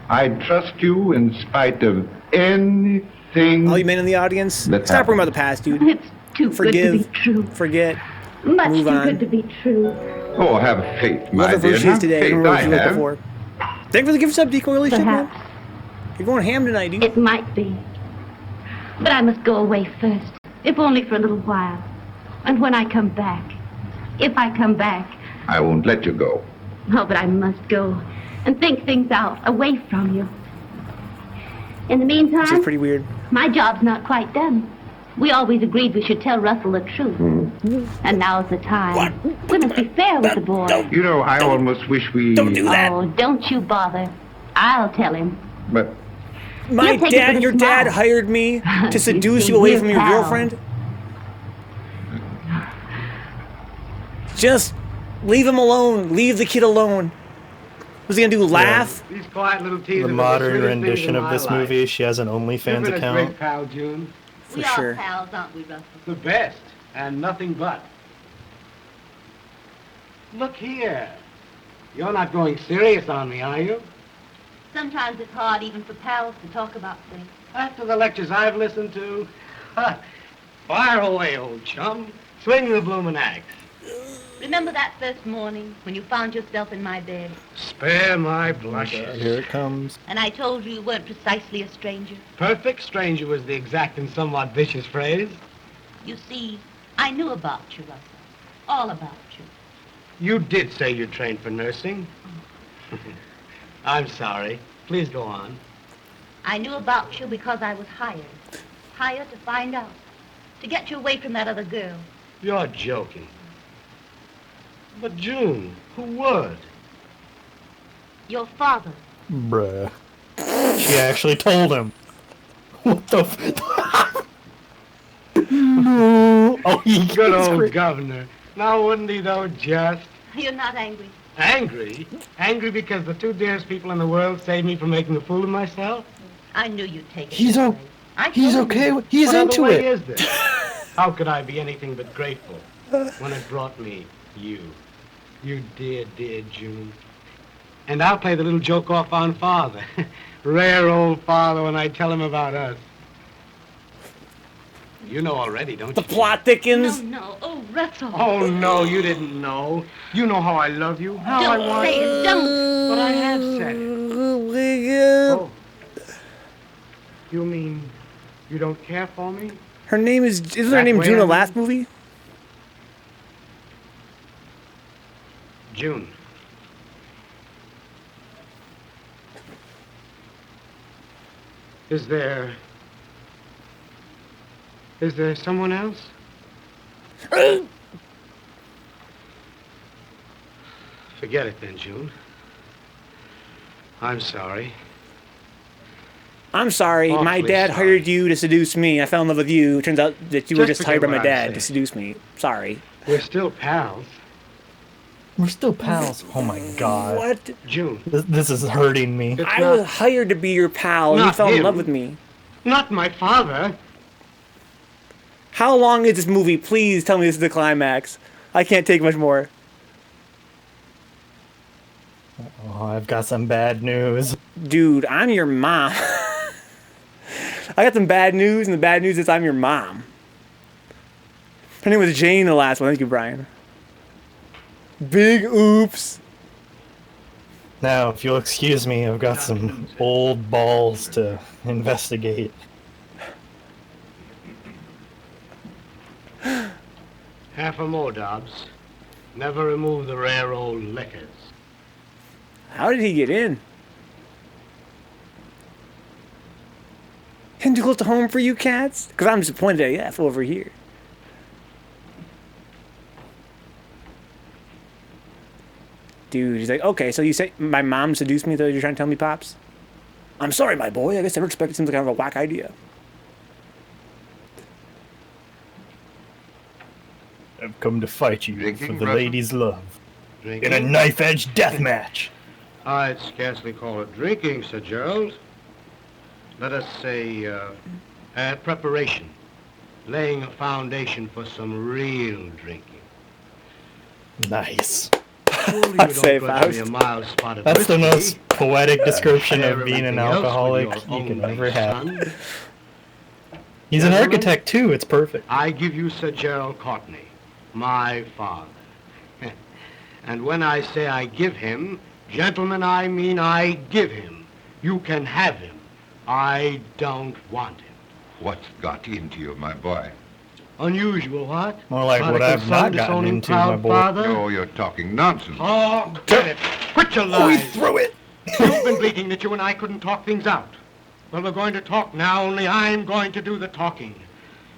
I'd trust you in spite of anything. All you men in the audience, stop worrying about the past, dude. It's too good to be Forgive, true. forget, Much move too on. good to be true. Oh, have faith, my Love her for dear. who she is Have today. faith, Remember what I she was have. before. Thank you for the gift sub, Deco. Holy shit, man. Perhaps. You're going ham tonight, dude. It might be. But I must go away first, if only for a little while. And when I come back, if I come back, I won't let you go. oh, but I must go and think things out away from you. In the She's meantime, pretty weird. my job's not quite done. We always agreed we should tell Russell the truth. And now's the time. We must be fair with the boy. You know, I almost wish we... Don't do that. Oh, don't you bother. I'll tell him. But My You'll take it dad, for your the dad small. hired me to You seduce see, you away we're from your pals. girlfriend. Just leave him alone. Leave the kid alone. What's he gonna do? Laugh? These quiet little teasers The are modern sweetest things rendition in of my this life. movie, she has an You've OnlyFans been a account. great pal, June. For sure. pals, aren't we, Russell? The best, and nothing but. Look here. You're not going serious on me, are you? Sometimes it's hard even for pals to talk about things. After the lectures I've listened to, fire away, old chum. Swing the bloomin' axe. Remember that first morning when you found yourself in my bed Spare my blushes. Here it comes. and I told you you weren't precisely a stranger? Perfect stranger was the exact and somewhat vicious phrase. You see, I knew about you, Russell. All about you. You did say you trained for nursing. I'm sorry. Please go on. I knew about you because I was hired. Hired to find out. To get you away from that other girl. You're joking. But June, who would? Your father. Bruh. She actually told him. What the f... No. Oh, he Good old governor. Now wouldn't he though, just? You're not angry. Angry? Angry because the two dearest people in the world saved me from making a fool of myself? I knew you'd take it. He's this o- way. I He's told you. okay. He's What other into way it. is there? How could I be anything but grateful when it brought me you? You dear, dear June. And I'll play the little joke off on Father. Rare old Father when I tell him about us. You know already, don't The you? plot thickens. No. Oh, Russell. Oh, no, you didn't know. You know how I love you, how I Don't want say it. Don't. But I have said it. Oh. Oh. You mean you don't care for me? Her name is. Isn't her That name way, June I the mean? last movie? June. Is there someone else? Forget it then, June. I'm sorry. I'm sorry. My Awfully dad sorry. hired you to seduce me. I fell in love with you. It turns out that you were Just just hired by forget my what I'm dad to saying. seduce me. Sorry. We're still pals. We're still pals. Oh my god. What? June. This is hurting me. It's I not, was hired to be your pal. And you Not fell in him. love with me. not my father. How long is this movie? Please tell me this is the climax. I can't take much more. Oh, I've got some bad news. Dude, I'm your mom. I got some bad news, and the bad news is I'm your mom. Her name was Jane, the last one. Thank you, Brian. Big oops. Now, if you'll excuse me, I've got some old balls to investigate. Half a more, Dobbs. Never remove the rare old liquors. How did he get in? Too close to home for you cats? Because I'm disappointed at AF over here. Dude, he's like, okay, so you say my mom seduced me, though you're trying to tell me, Pops? I'm sorry, my boy. I guess I never expected. Seems like kind of a whack idea. I've come to fight you Drinking, for the Russell? lady's love. Drinking? In a knife-edge death match. I'd scarcely call it drinking, Sir Gerald. Let us say, preparation. Laying a foundation for some real drinking. Nice. Surely you I'd say don't grudge me Faust. a mild spot of That's the whiskey. most poetic description Share of being an everything else with alcoholic your you can only ever have. son. He's an Gentlemen? architect too, it's perfect. I give you Sir Gerald Courtney, my father. And when I say I give him, gentlemen, I mean I give him. You can have him. I don't want him. What's got into you, my boy? Unusual, what? More like what Prodigal I've son, not gotten disowning into, proud my boy. Father? No, you're talking nonsense. Oh, get it. Quit your We lies. threw it! You've been bleating that you and I couldn't talk things out. Well, we're going to talk now, only I'm going to do the talking.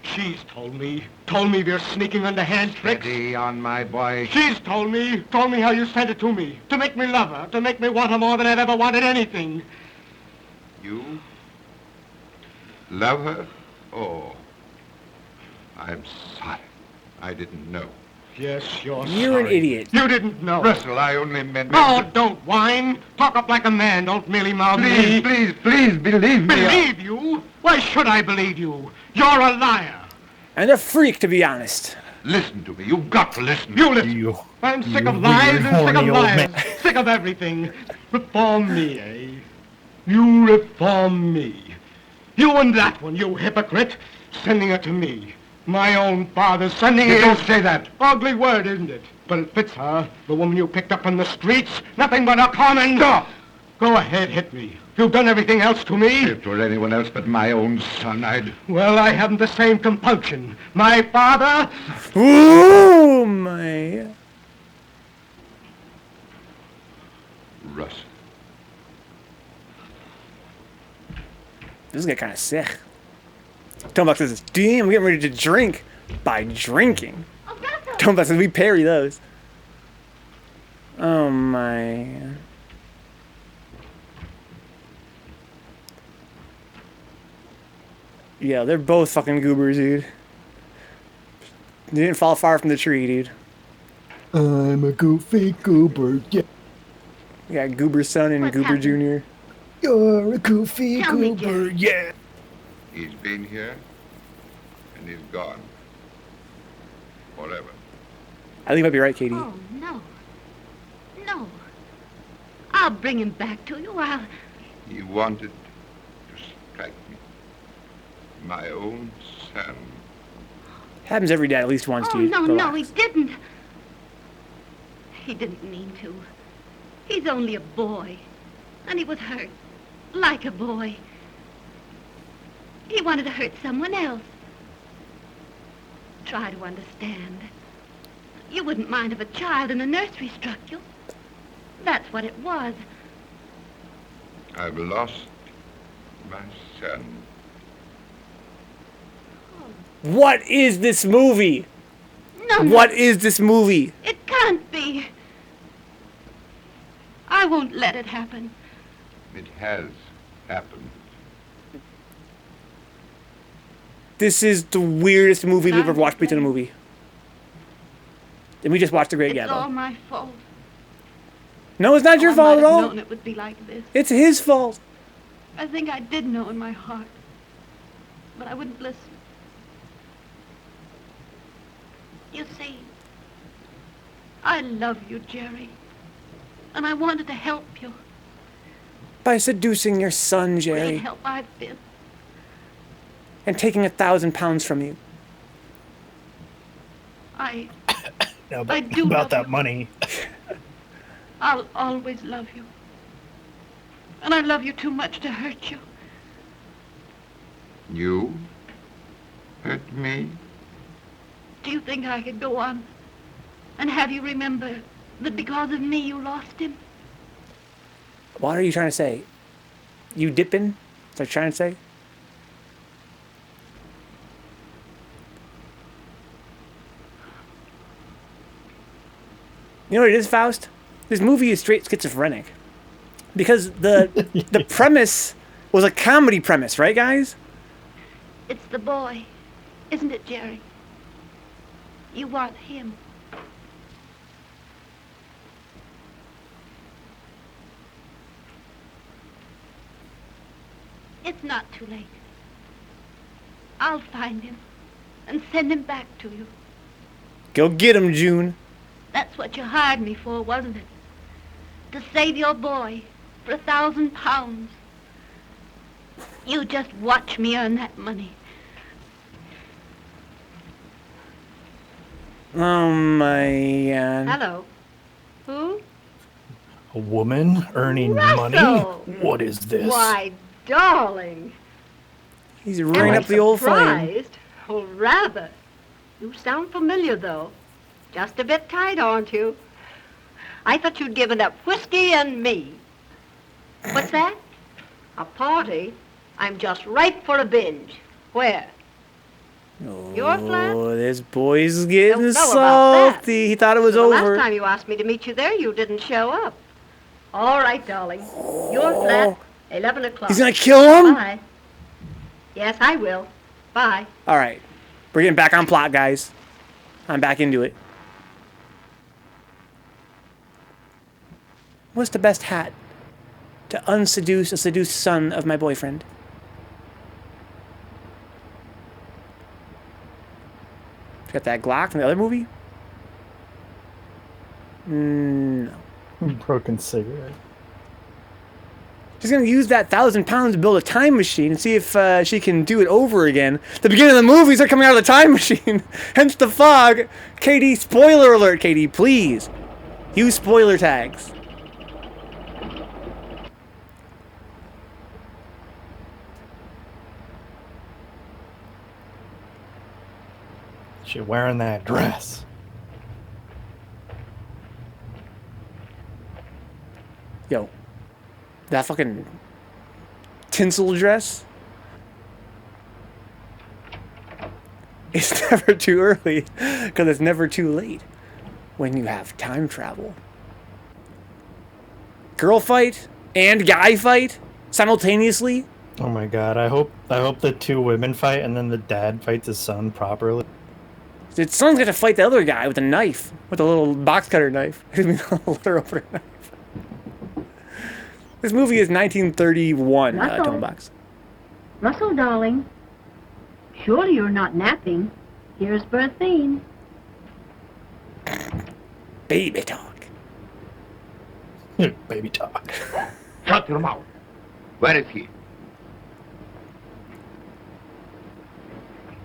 She's told me you're sneaking underhand tricks. Steady on, my boy. She's told me how you sent it to me, to make me love her, to make me want her more than I've ever wanted anything. You love her? Oh, I'm sorry. I didn't know. Yes, you're You're an sorry. idiot. You didn't know. Russell, I only meant... Oh, don't whine. Talk up like a man. Don't merely mouth Please, me. please, please, believe me. Believe you? Why should I believe you? You're a liar. And a freak, to be honest. Listen to me. You've got to listen. You listen. You. I'm sick you of lies weird, and sick of horny old liars. man. Sick of everything. Reform me, eh? You reform me. You and that one, you hypocrite, sending her to me. My own father sending You her. don't say that. Ugly word, isn't it? But it fits her, the woman you picked up on the streets. Nothing but a common... Stop! Go ahead, hit me. You've done everything else to me. If it were anyone else but my own son, I'd... Well, I haven't the same compunction. My father... Ooh, my. Russell. This guy kind of sick. Tonebuck says, damn, I'm getting ready to drink by drinking. Tonebuck says, we parry those. Oh, my. Yeah, they're both fucking goobers, dude. They didn't fall far from the tree, dude. I'm a goofy goober, yeah. We got Goober Son and What's Goober happened? Jr. You're a goofy Tell me, goober, Jerry. yeah. He's been here, and he's gone. Forever. I think you might be right, Katie. Oh, no. No. I'll bring him back to you. He wanted to strike me. My own son. Happens every day at least once, Oh, dude. no, no, he Relax. didn't. He didn't mean to. He's only a boy. And he was hurt. Like a boy. He wanted to hurt someone else. Try to understand. You wouldn't mind if a child in the nursery struck you. That's what it was. I've lost my son. What is this movie? No, no, What is this movie? it can't be. I won't let it happen. It has happened. This is the weirdest movie we've ever watched based on a movie. And we just watched The Great It's all Gatsby. my fault. No, it's not your I fault might at have all. known it would be like this. It's his fault. I think I did know in my heart. But I wouldn't listen. You see, I love you, Jerry. And I wanted to help you. By seducing your son, Great Jerry, help I've been. and taking 1,000 pounds from you. Now, I do about love that you. money. I'll always love you. And I love you too much to hurt you. You hurt me? Do you think I could go on And have you remembered that because of me you lost him? What are you trying to say? You dipping? Is that what you're trying to say? You know what it is, Faust? This movie is straight schizophrenic. Because the premise was a comedy premise, right, guys? It's the boy, isn't it, Jerry? You want him. It's not too late. I'll find him and send him back to you. Go get him, June. That's what you hired me for, wasn't it? To save your boy for £1,000. You just watch me earn that money. Oh my God. Hello. Who? A woman earning money? Russell! What is this? Why, darling. He's ringing up the old flame. Surprised? Oh, rather. You sound familiar, though. Just a bit tight, aren't you? I thought you'd given up whiskey and me. What's that? A party? I'm just ripe for a binge. Where? Your flat? Oh, this boy's getting Don't know about salty. He thought it was The over. last time you asked me to meet you there, you didn't show up. All right, darling. Your flat, 11 o'clock. He's gonna kill him? Bye. Yes, I will. Bye. All right. We're getting back on plot, guys. I'm back into it. What's the best hat to unseduce a seduced son of my boyfriend? Got that Glock from the other movie? No. Broken cigarette. She's gonna use that 1,000 pounds to build a time machine and see if she can do it over again. The beginning of the movies are coming out of the time machine. Hence the fog. Katie, spoiler alert, Katie, please. Use spoiler tags. She wearing that dress. Yo. That fucking tinsel dress? It's never too early, because it's never too late when you have time travel. Girl fight and guy fight simultaneously? Oh my god, I hope the two women fight and then the dad fights his son properly. His son's got to fight the other guy with a knife, with a little box cutter knife. I mean, a letter opener knife. This movie is 1931, Tone Box. Russell, darling. Surely you're not napping. Here's Berthine. Baby talk. Baby talk. Shut your mouth. Where is he?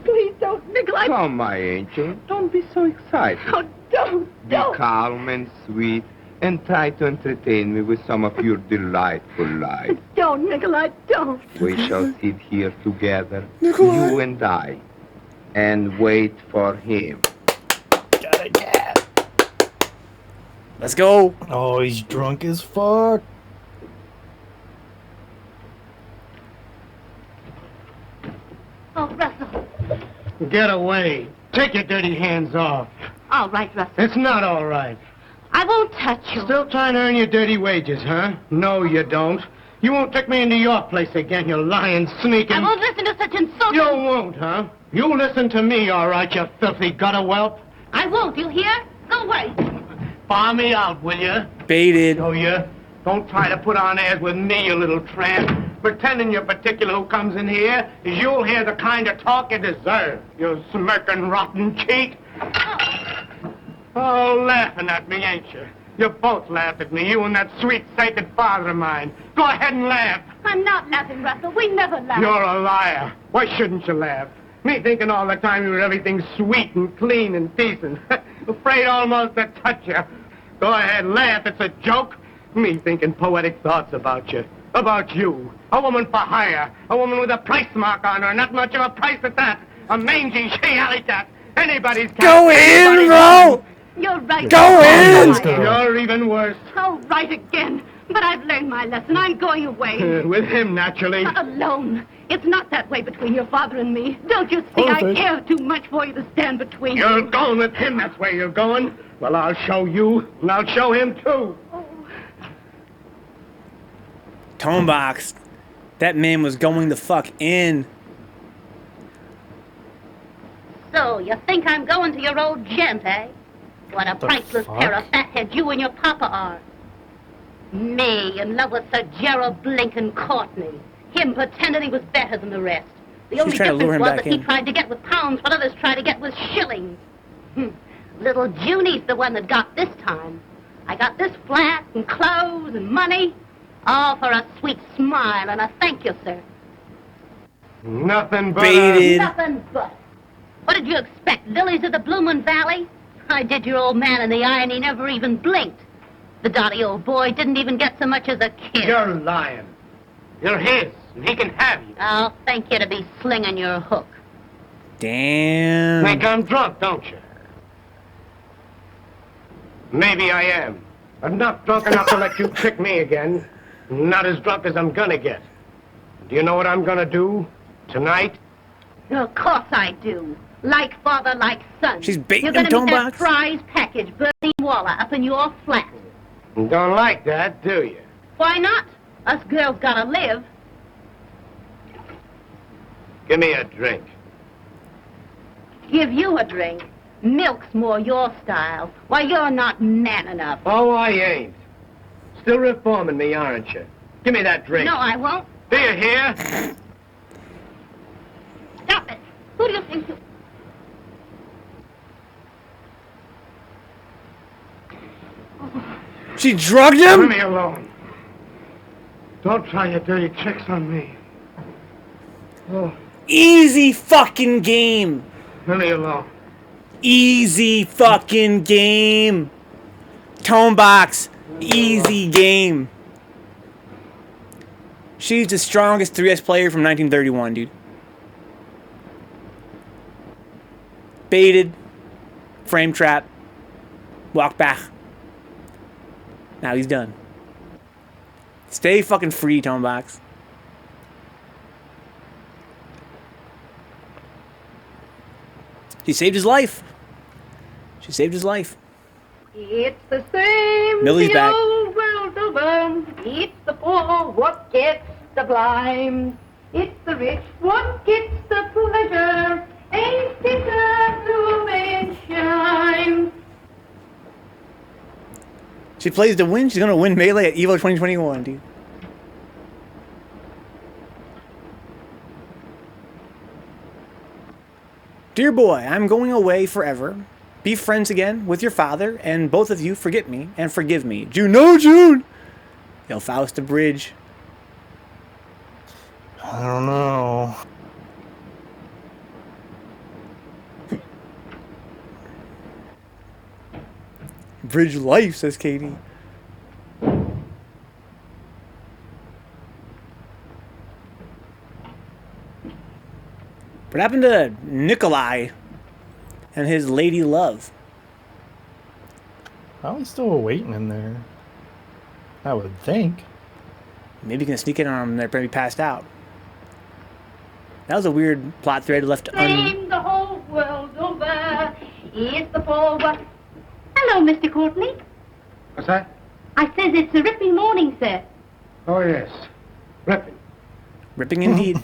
Please don't, Nikolai. Come, my angel. Don't be so excited. Oh, don't. Be calm and sweet and try to entertain me with some of your delightful lies. Don't, Nikolai, don't. We shall sit here together, Nikolai. you and I, and wait for him. Let's go. Oh, he's drunk as fuck. Oh, Russell. Get away. Take your dirty hands off. All right, Russell. It's not all right. I won't touch you. Still trying to earn your dirty wages, huh? No, you don't. You won't take me into your place again, you lying, sneaking... I won't listen to such insulting... You won't, huh? You listen to me, all right, you filthy gutter whelp. I won't, you hear? Go away. Bar me out, will you? Baited. Oh, you? Don't try to put on airs with me, you little tramp. Pretending you're particular who comes in here, is you'll hear the kind of talk you deserve, you smirking, rotten cheek. Oh, laughing at me, ain't you? You both laughed at me, you and that sweet, sacred father of mine. Go ahead and laugh. I'm not laughing, Russell. We never laugh. You're a liar. Why shouldn't you laugh? Me thinking all the time you were everything sweet and clean and decent. Afraid almost to touch you. Go ahead, laugh. It's a joke. Me thinking poetic thoughts about you. About you. A woman for hire. A woman with a price mark on her. Not much of a price at that. A mangy she-alley cat. Anybody's cat. Go in, bro! You're right. Go in! You're even worse. Oh, right again. But I've learned my lesson. I'm going away. With him, naturally. Alone. It's not that way between your father and me. Don't you see I care too much for you to stand between You're you? going with him, that's where you're going. Well, I'll show you, and I'll show him, too. Tomebox. That man was going the fuck in. So, you think I'm going to your old gent, eh? What a priceless pair of fatheads you and your papa are. Me, in love with Sir Gerald Blinken Courtney. Him pretending he was better than the rest. The only trying to lure difference him was back that he in. tried to get with pounds what others tried to get with shillings. Little Junie's the one that got this time. I got this flat and clothes and money. All for a sweet smile and a thank you, sir. Nothing but Baited. Nothing but. What did you expect, lilies of the Bloomin' Valley? I did your old man in the eye and he never even blinked. The dotty old boy didn't even get so much as a kiss. You're lying. You're his, and he can have you. I'll thank you to be slinging your hook. Damn. Think I'm drunk, don't you? Maybe I am. But not drunk enough to let you trick me again. Not as drunk as I'm gonna get. Do you know what I'm gonna do tonight? Of course I do. Like father, like son. She's baiting You're them, gonna meet Tomebox. that prize package, Bernie Waller, up in your flat. You don't like that, do you? Why not? Us girls gotta live. Give me a drink. Give you a drink. Milk's more your style. Why, you're not man enough. Oh, I ain't. Still reforming me, aren't you? Give me that drink. No, I won't. Do you hear? Stop it. Who do you think you... She drugged Leave him? me alone. Don't try your dirty tricks on me. Oh, Easy fucking game. leave me alone. Easy fucking game. Tomebox. Easy game. She's the strongest 3S player from 1931, dude. Baited. Frame trap. Walk back. Now he's done. Stay fucking free, Tomebox. She saved his life. She saved his life. It's the same Millie's the back. old world over. It's the poor what gets the blame. It's the rich what gets the pleasure. Ain't it a blue man shine? She plays to win. She's gonna win Melee at EVO 2021, dude. Dear boy, I'm going away forever. Be friends again with your father, and both of you forget me and forgive me. June, no, June! Yo, Faust the Bridge. I don't know. Bridge life, says Katie. What happened to Nikolai and his lady love? Probably still waiting in there. I would think. Maybe you can sneak in on them. They're probably passed out. That was a weird plot thread left Same the whole world over. It's the poor what... Hello, Mr. Courtney. What's that? I says it's a ripping morning, sir. Oh, yes. Ripping. ripping indeed.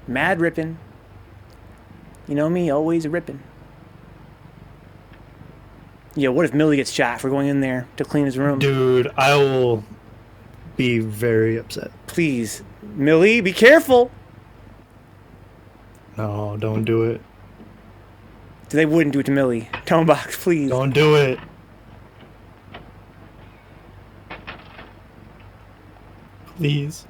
Mad ripping. You know me, always ripping. Yeah, what if Millie gets shot for going in there to clean his room? Dude, I will be very upset. Please. Millie, be careful. No, don't do it. They wouldn't do it to Millie. Tonebox, please. Don't do it. Please.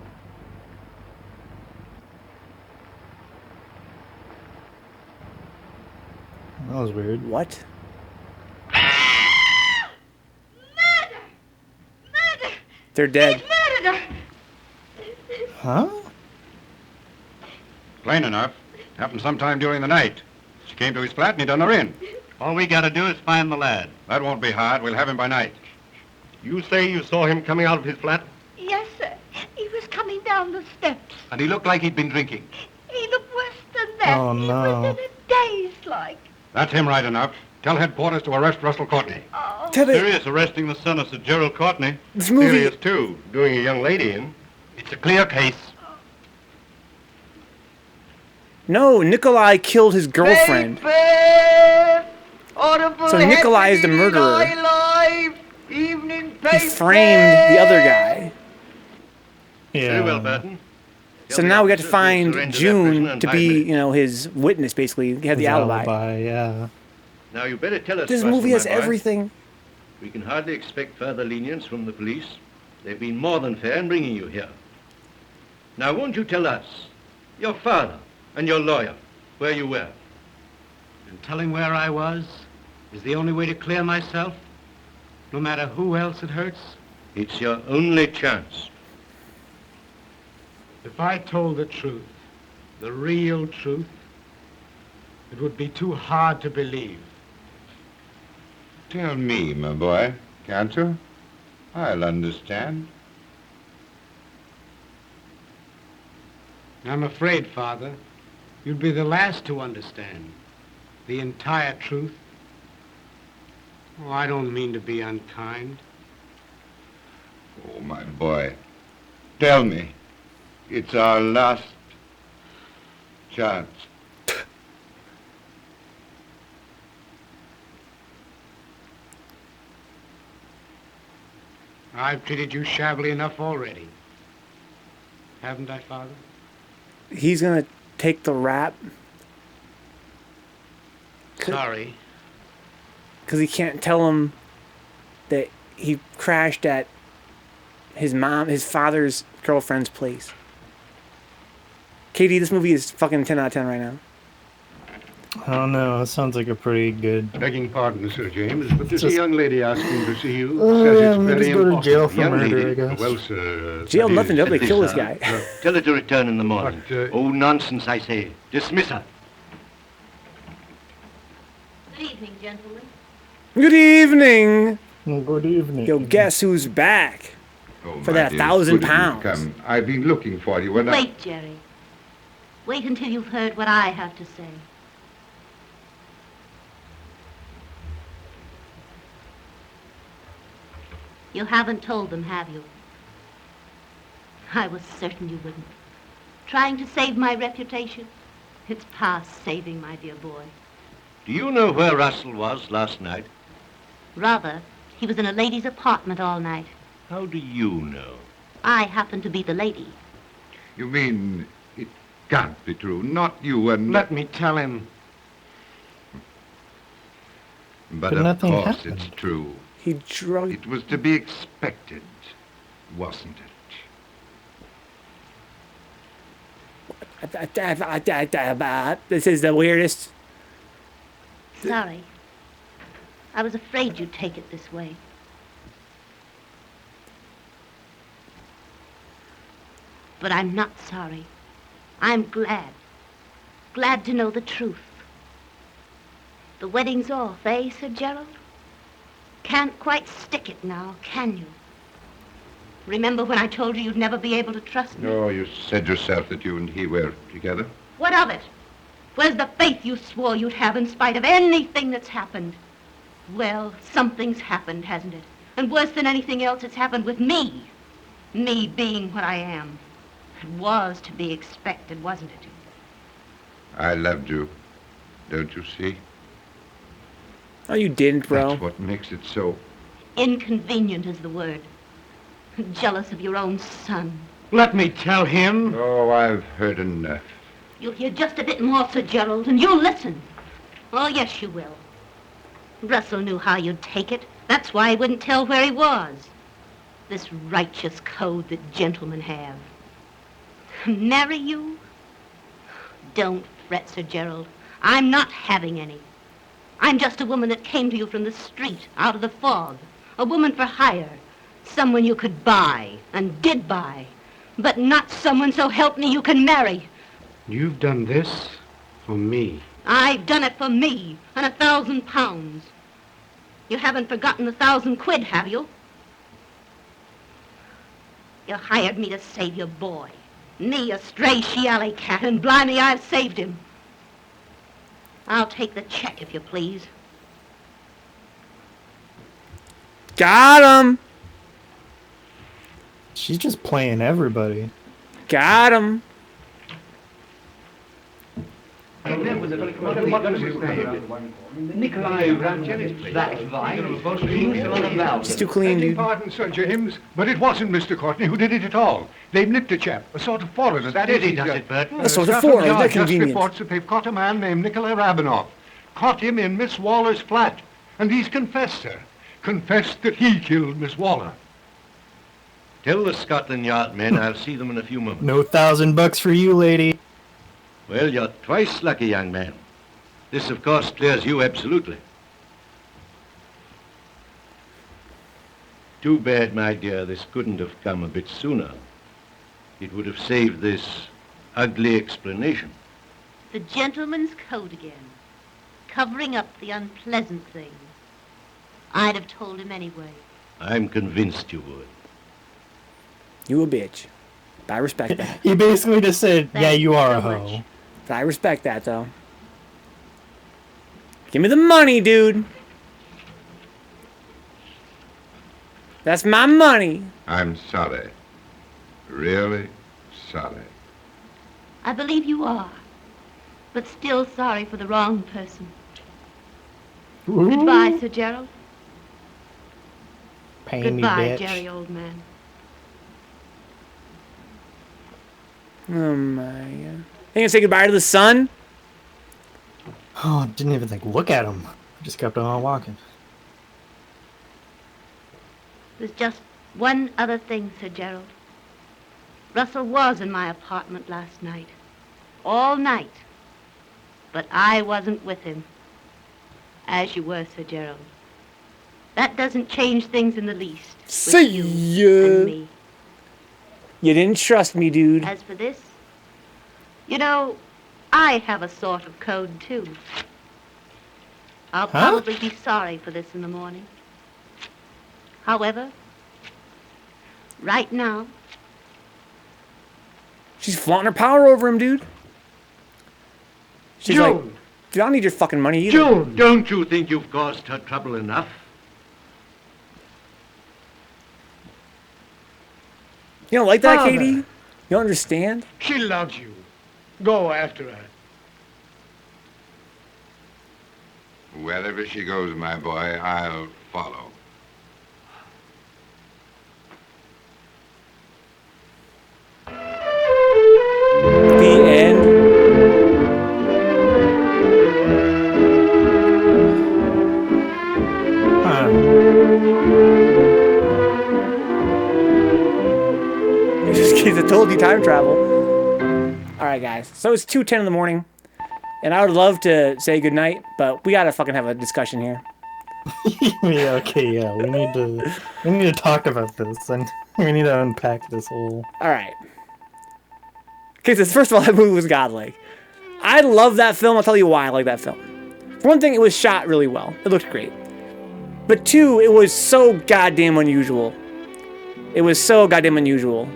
That was weird. What? They're dead. Huh? Plain enough. Happened sometime during the night. She came to his flat and he done her in. All we gotta do is find the lad. That won't be hard. We'll have him by night. You say you saw him coming out of his flat? Yes, sir. He was coming down the steps. And he looked like he'd been drinking. He looked worse than that. Oh, He no. was in a daze, like. That's him right enough. Tell headquarters to arrest Russell Courtney. Oh. Serious arresting the son of Sir Gerald Courtney. This movie, Serious, too. Doing a young lady in. It's a clear case. no, Nikolai killed his girlfriend. So Nikolai is the murderer. He framed the other guy. Yeah. Very well, Burton. So now we got to find June to be, his witness, basically. He had the His alibi. Yeah. Now you better tell us. This Russell, movie has my boy. everything. We can hardly expect further lenience from the police. They've been more than fair in bringing you here. Now, won't you tell us, your father and your lawyer, where you were? And telling where I was is the only way to clear myself, no matter who else it hurts. It's your only chance. If I told the truth, the real truth, it would be too hard to believe. Tell me, my boy, can't you? I'll understand. I'm afraid, Father, you'd be the last to understand the entire truth. Oh, I don't mean to be unkind. Oh, my boy, tell me. It's our last chance. I've treated you shabbily enough already. Haven't I, Father? He's going to take the rap. Sorry. Because he can't tell him that he crashed at his father's girlfriend's place. Katie, this movie is fucking 10 out of 10 right now. I don't know. It sounds like a pretty good. Begging pardon, Sir James, but there's Just- a young lady asking to see you. Oh, Says yeah, it's maybe very just go to important. jail for Young murder, lady? I guess. Well, sir. Jail that nothing, is- they kill this guy. Tell her to return in the morning. But, Oh, nonsense, I say. Dismiss her. Good evening, gentlemen. Good evening. Good evening. Yo, guess who's back? Oh, For my that dear, 1,000 good of you to pounds. Come. I've been looking for you. And Wait, Jerry. Wait until you've heard what I have to say. You haven't told them, have you? I was certain you wouldn't. Trying to save my reputation? It's past saving, my dear boy. Do you know where Russell was last night? Rather, he was in a lady's apartment all night. How do you know? I happen to be the lady. You mean it can't be true? Not you and... Let me tell him. But But of nothing course happened. it's true. He drugged... It was to be expected, wasn't it? This is the weirdest. Sorry. I was afraid you'd take it this way. But I'm not sorry. I'm glad. Glad to know the truth. The wedding's off, eh, Sir Gerald? Can't quite stick it now, can you? Remember when I told you you'd never be able to trust me? Oh, you said yourself that you and he were together. What of it? Where's the faith you swore you'd have in spite of anything that's happened? Well, something's happened, hasn't it? And worse than anything else, it's happened with me. Me being what I am. It was to be expected, wasn't it? I loved you, don't you see? Oh, you didn't, bro. That's what makes it so. Inconvenient is the word. Jealous of your own son. Let me tell him. Oh, I've heard enough. You'll hear just a bit more, Sir Gerald, and you'll listen. Oh, yes, you will. Russell knew how you'd take it. That's why he wouldn't tell where he was. This righteous code that gentlemen have. Marry you? Don't fret, Sir Gerald. I'm not having any. I'm just a woman that came to you from the street, out of the fog. A woman for hire. Someone you could buy, and did buy. But not someone, so help me, you can marry. You've done this for me. I've done it for me and 1,000 pounds. You haven't forgotten the 1,000 quid, have you? You hired me to save your boy. Me, a stray she-alley cat, and blimey, I've saved him. I'll take the check, if you please. Got him. She's just playing everybody. Got him. She's too clean, dude. Pardon, Sir James, but it wasn't Mr. Courtney who did it at all. They've nipped a chap, a sort of foreigner. That is, he does it, Burton. A sort of foreigner, Scotland that's Yard just convenient. reports that they've caught a man named Nikolai Rabinoff. Caught him in Miss Waller's flat. And he's confessed, sir. Confessed that he killed Miss Waller. Tell the Scotland Yard men I'll see them in a few moments. No $1,000 for you, lady. Well, you're twice lucky, young man. This, of course, clears you absolutely. Too bad, my dear, this couldn't have come a bit sooner. It would have saved this ugly explanation. The gentleman's code again. Covering up the unpleasant things. I'd have told him anyway. I'm convinced you would. You a bitch. But I respect that. He basically just said, yeah, you are a hoe. But I respect that, though. Give me the money, dude. That's my money. I'm sorry. Really sorry. I believe you are. But still sorry for the wrong person. Ooh. Goodbye, Sir Gerald. Pain Goodbye, me, bitch. Jerry, old man. Oh, my God. You gonna say goodbye to the sun? Oh, didn't even think, look at him. Just kept on walking. There's just one other thing, Sir Gerald. Russell was in my apartment last night. All night. But I wasn't with him. As you were, Sir Gerald. That doesn't change things in the least. See with you ya. and me. You didn't trust me, dude. As for this, you know, I have a sort of code, too. I'll probably be sorry for this in the morning. However, right now... She's flaunting her power over him, dude. She's like, June! dude, I don't need your fucking money either. June, don't you think you've caused her trouble enough? You don't like that, Father. Katie? You don't understand? She loves you. Go after her. Wherever she goes, my boy, I'll follow. The end. Kids, I told you time travel. All right, guys. So it's 2:10 in the morning, and I would love to say goodnight, but we gotta fucking have a discussion here. Yeah, okay, yeah. We need to talk about this, and we need to unpack this whole... All right. Okay, so first of all, that movie was godlike. I love that film. I'll tell you why I like that film. For one thing, it was shot really well. It looked great. But two, it was so goddamn unusual. It was so goddamn unusual.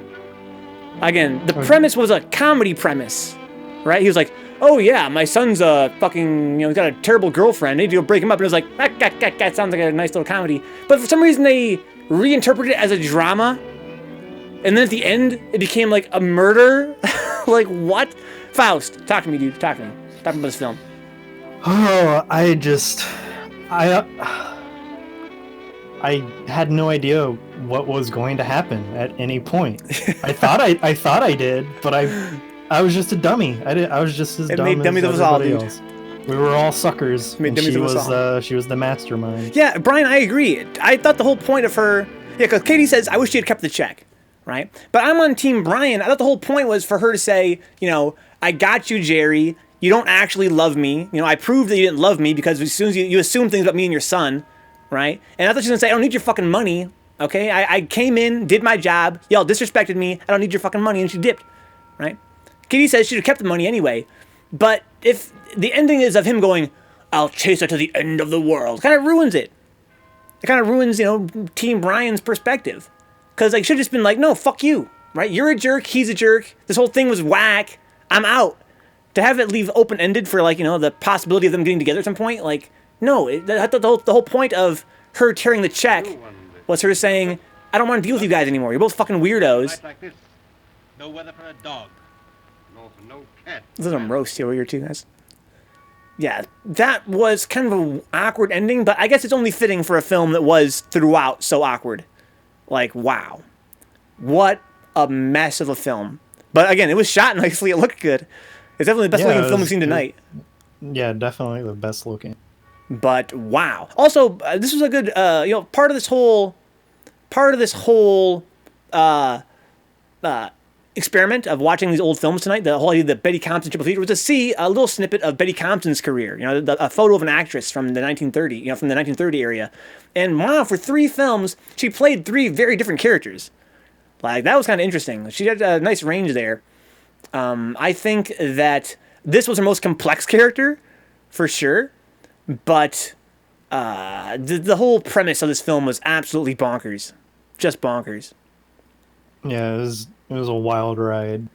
Again, the premise was a comedy premise, right? He was like, oh yeah, my son's a fucking, he's got a terrible girlfriend. I need to go break him up. And it was like, that sounds like a nice little comedy. But for some reason, they reinterpreted it as a drama. And then at the end, it became like a murder. Like, what? Faust, talk to me, dude. Talk to me. Talk about this film. Oh, I had no idea what was going to happen at any point. I thought I did, but I was just a dummy. I was just as dumb as everybody else. We were all suckers. And she was the mastermind. Yeah, Brian, I agree. I thought the whole point of her, because Katie says, I wish she had kept the check, right? But I'm on Team Brian. I thought the whole point was for her to say, I got you, Jerry. You don't actually love me. I proved that you didn't love me because as soon as you assume things about me and your son. Right? And I thought she was going to say, I don't need your fucking money, okay? I came in, did my job, y'all disrespected me, I don't need your fucking money, and she dipped, right? Katie says she should have kept the money anyway, but if the ending is of him going, I'll chase her to the end of the world, kind of ruins it. It kind of ruins, Team Brian's perspective. Because like, should have just been like, no, fuck you, right? You're a jerk, he's a jerk. This whole thing was whack. I'm out. To have it leave open-ended for like, the possibility of them getting together at some point, like, no. The whole point of her tearing the check was her saying, I don't want to deal with you guys anymore. You're both fucking weirdos. Like this. No weather for a dog. No for no cat. This is a roast here, you two guys. Yeah, that was kind of an awkward ending, but I guess it's only fitting for a film that was throughout so awkward. Like, wow. What a mess of a film. But again, it was shot nicely. It looked good. It's definitely the best looking film we've seen tonight. Yeah, definitely the best looking. But wow. Also, this was a good, part of this whole experiment of watching these old films tonight. The whole idea that Betty Compton triple feature was to see a little snippet of Betty Compton's career. A photo of an actress from the 1930, from the 1930 area. And wow, for 3 films, she played 3 very different characters. Like, that was kind of interesting. She had a nice range there. I think that this was her most complex character, for sure. But the whole premise of this film was absolutely bonkers. Just bonkers. Yeah, it was a wild ride.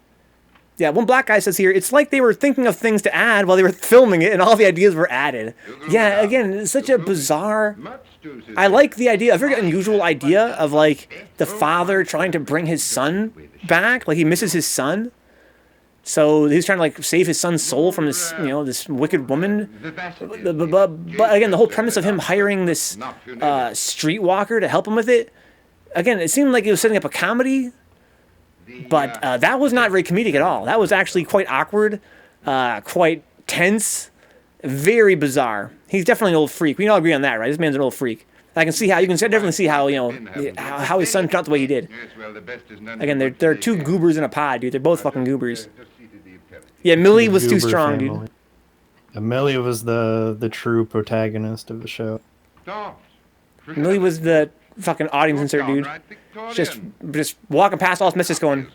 Yeah, one black guy says here, it's like they were thinking of things to add while they were filming it, and all the ideas were added. Yeah, again, it's such a bizarre... I like the idea, a very unusual idea of, like, the father trying to bring his son back. Like, he misses his son. So he's trying to, like, save his son's soul from this, this wicked woman. But again, the whole premise of him hiring this streetwalker to help him with it, again, it seemed like he was setting up a comedy, but that was not very comedic at all. That was actually quite awkward, quite tense, very bizarre. He's definitely an old freak. We can all agree on that, right? This man's an old freak. You can definitely see how, how his son turned out the way he did. Again, there are 2 goobers in a pod, dude. They're both fucking goobers. Yeah, Millie was too strong, dude. Millie was the true protagonist of the show. Millie was the fucking audience insert, dude. Just walking past all his misses going,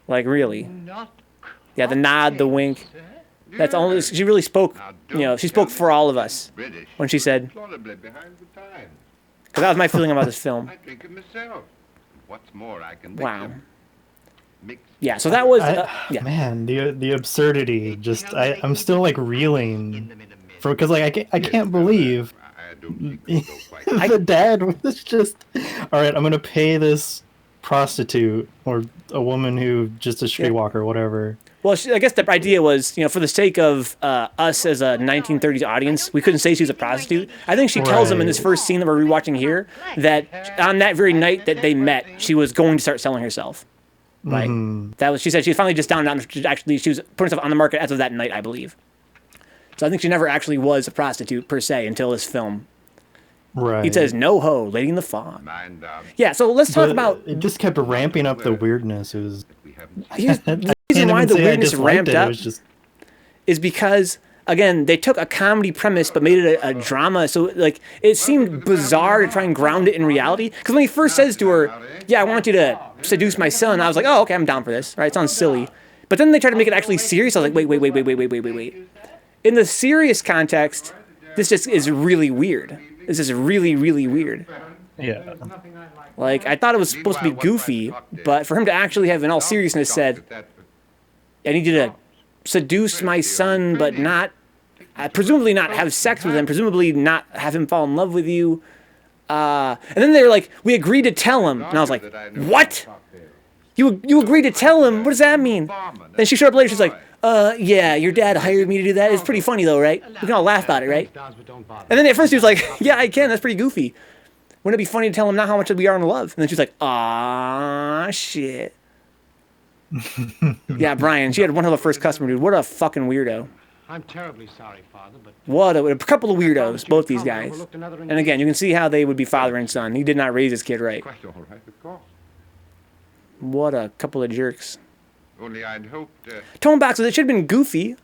like, really? Yeah, the nod, the wink. That's only, she really spoke, she spoke for all of us when she said, because that was my feeling about this film. Wow. Yeah, so that was, yeah. Man, the absurdity, I'm still, like, reeling, because, like, I can't believe the dad was just, all right, I'm going to pay this prostitute or a woman who just a streetwalker or whatever. Well, I guess the idea was, for the sake of us as a 1930s audience, we couldn't say she was a prostitute. I think she tells him in this first scene that we're rewatching here that on that very night that they met, she was going to start selling herself. Right? That was, she said she was finally just down. Actually, she was putting herself on the market as of that night, I believe. So I think she never actually was a prostitute per se until this film. Right. He says, "No ho, lady in the fog." Yeah. So let's talk about. It just kept ramping up the weirdness. It was. The reason why the weirdness ramped up is because, again, they took a comedy premise but made it a drama. So, like, it seemed bizarre to try and ground it in reality. Because when he first says to her, "Yeah, I want you to seduce my son," I was like, "Oh, okay, I'm down for this." Right? It sounds silly. But then they tried to make it actually serious. I was like, wait. In the serious context, this just is really weird. This is really, really weird. Yeah. Like, I thought it was supposed to be goofy, but for him to actually have, in all seriousness, said, I need you to seduce my son, but not, presumably not have sex with him, presumably not have him fall in love with you. And then they were like, we agreed to tell him. And I was like, what? You agreed to tell him? What does that mean? Then she showed up later, she's like, yeah, your dad hired me to do that. It's pretty funny, though, right? We can all laugh about it, right? And then at first he was like, yeah, I can. That's pretty goofy. Wouldn't it be funny to tell him not how much we are in love? And then she's like, ah, shit. Yeah, Brian, she had one hell of a first customer, dude. What a fucking weirdo. I'm terribly sorry, Father, but... What a couple of weirdos, both these guys. And again, you can see how they would be father and son. He did not raise his kid right. What a couple of jerks. Only I'd hoped... Tone back, so it should have been goofy.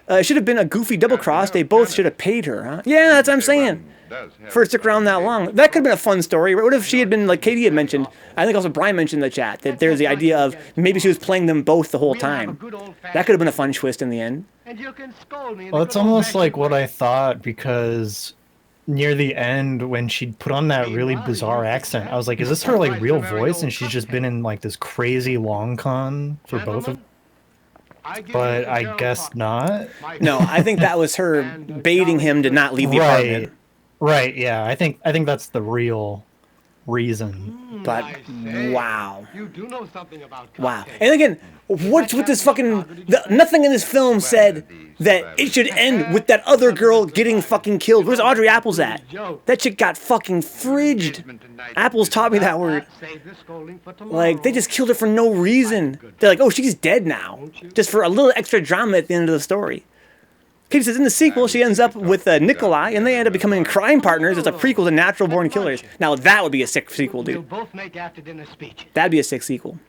It should have been a goofy double cross. They both should have paid her, huh? Yeah, that's what I'm saying. for her to stick around that long. That could have been a fun story. What if she had been, like Katie had mentioned, I think also Brian mentioned in the chat, that there's the idea of maybe she was playing them both the whole time. That could have been a fun twist in the end. Well, it's almost like what I thought, because near the end when she'd put on that really bizarre accent, I was like, is this her like real voice? And she's just been in like this crazy long con for both of them. But I guess not. No, I think that was her baiting him to not leave the apartment. Right, yeah. I think that's the real reason. But wow. You do know something about wow. And again, what's with this fucking nothing in this film said that it should end with that other girl getting fucking killed. Where's Audrey Apples at? That chick got fucking fridged. Apples taught me that word. Like, they just killed her for no reason. They're like, oh, she's dead now. Just for a little extra drama at the end of the story. Katie says, in the sequel, she ends up with Nikolai, and they end up becoming crime partners as a prequel to Natural Born Killers. Now, that would be a sick sequel, dude. That'd be a sick sequel.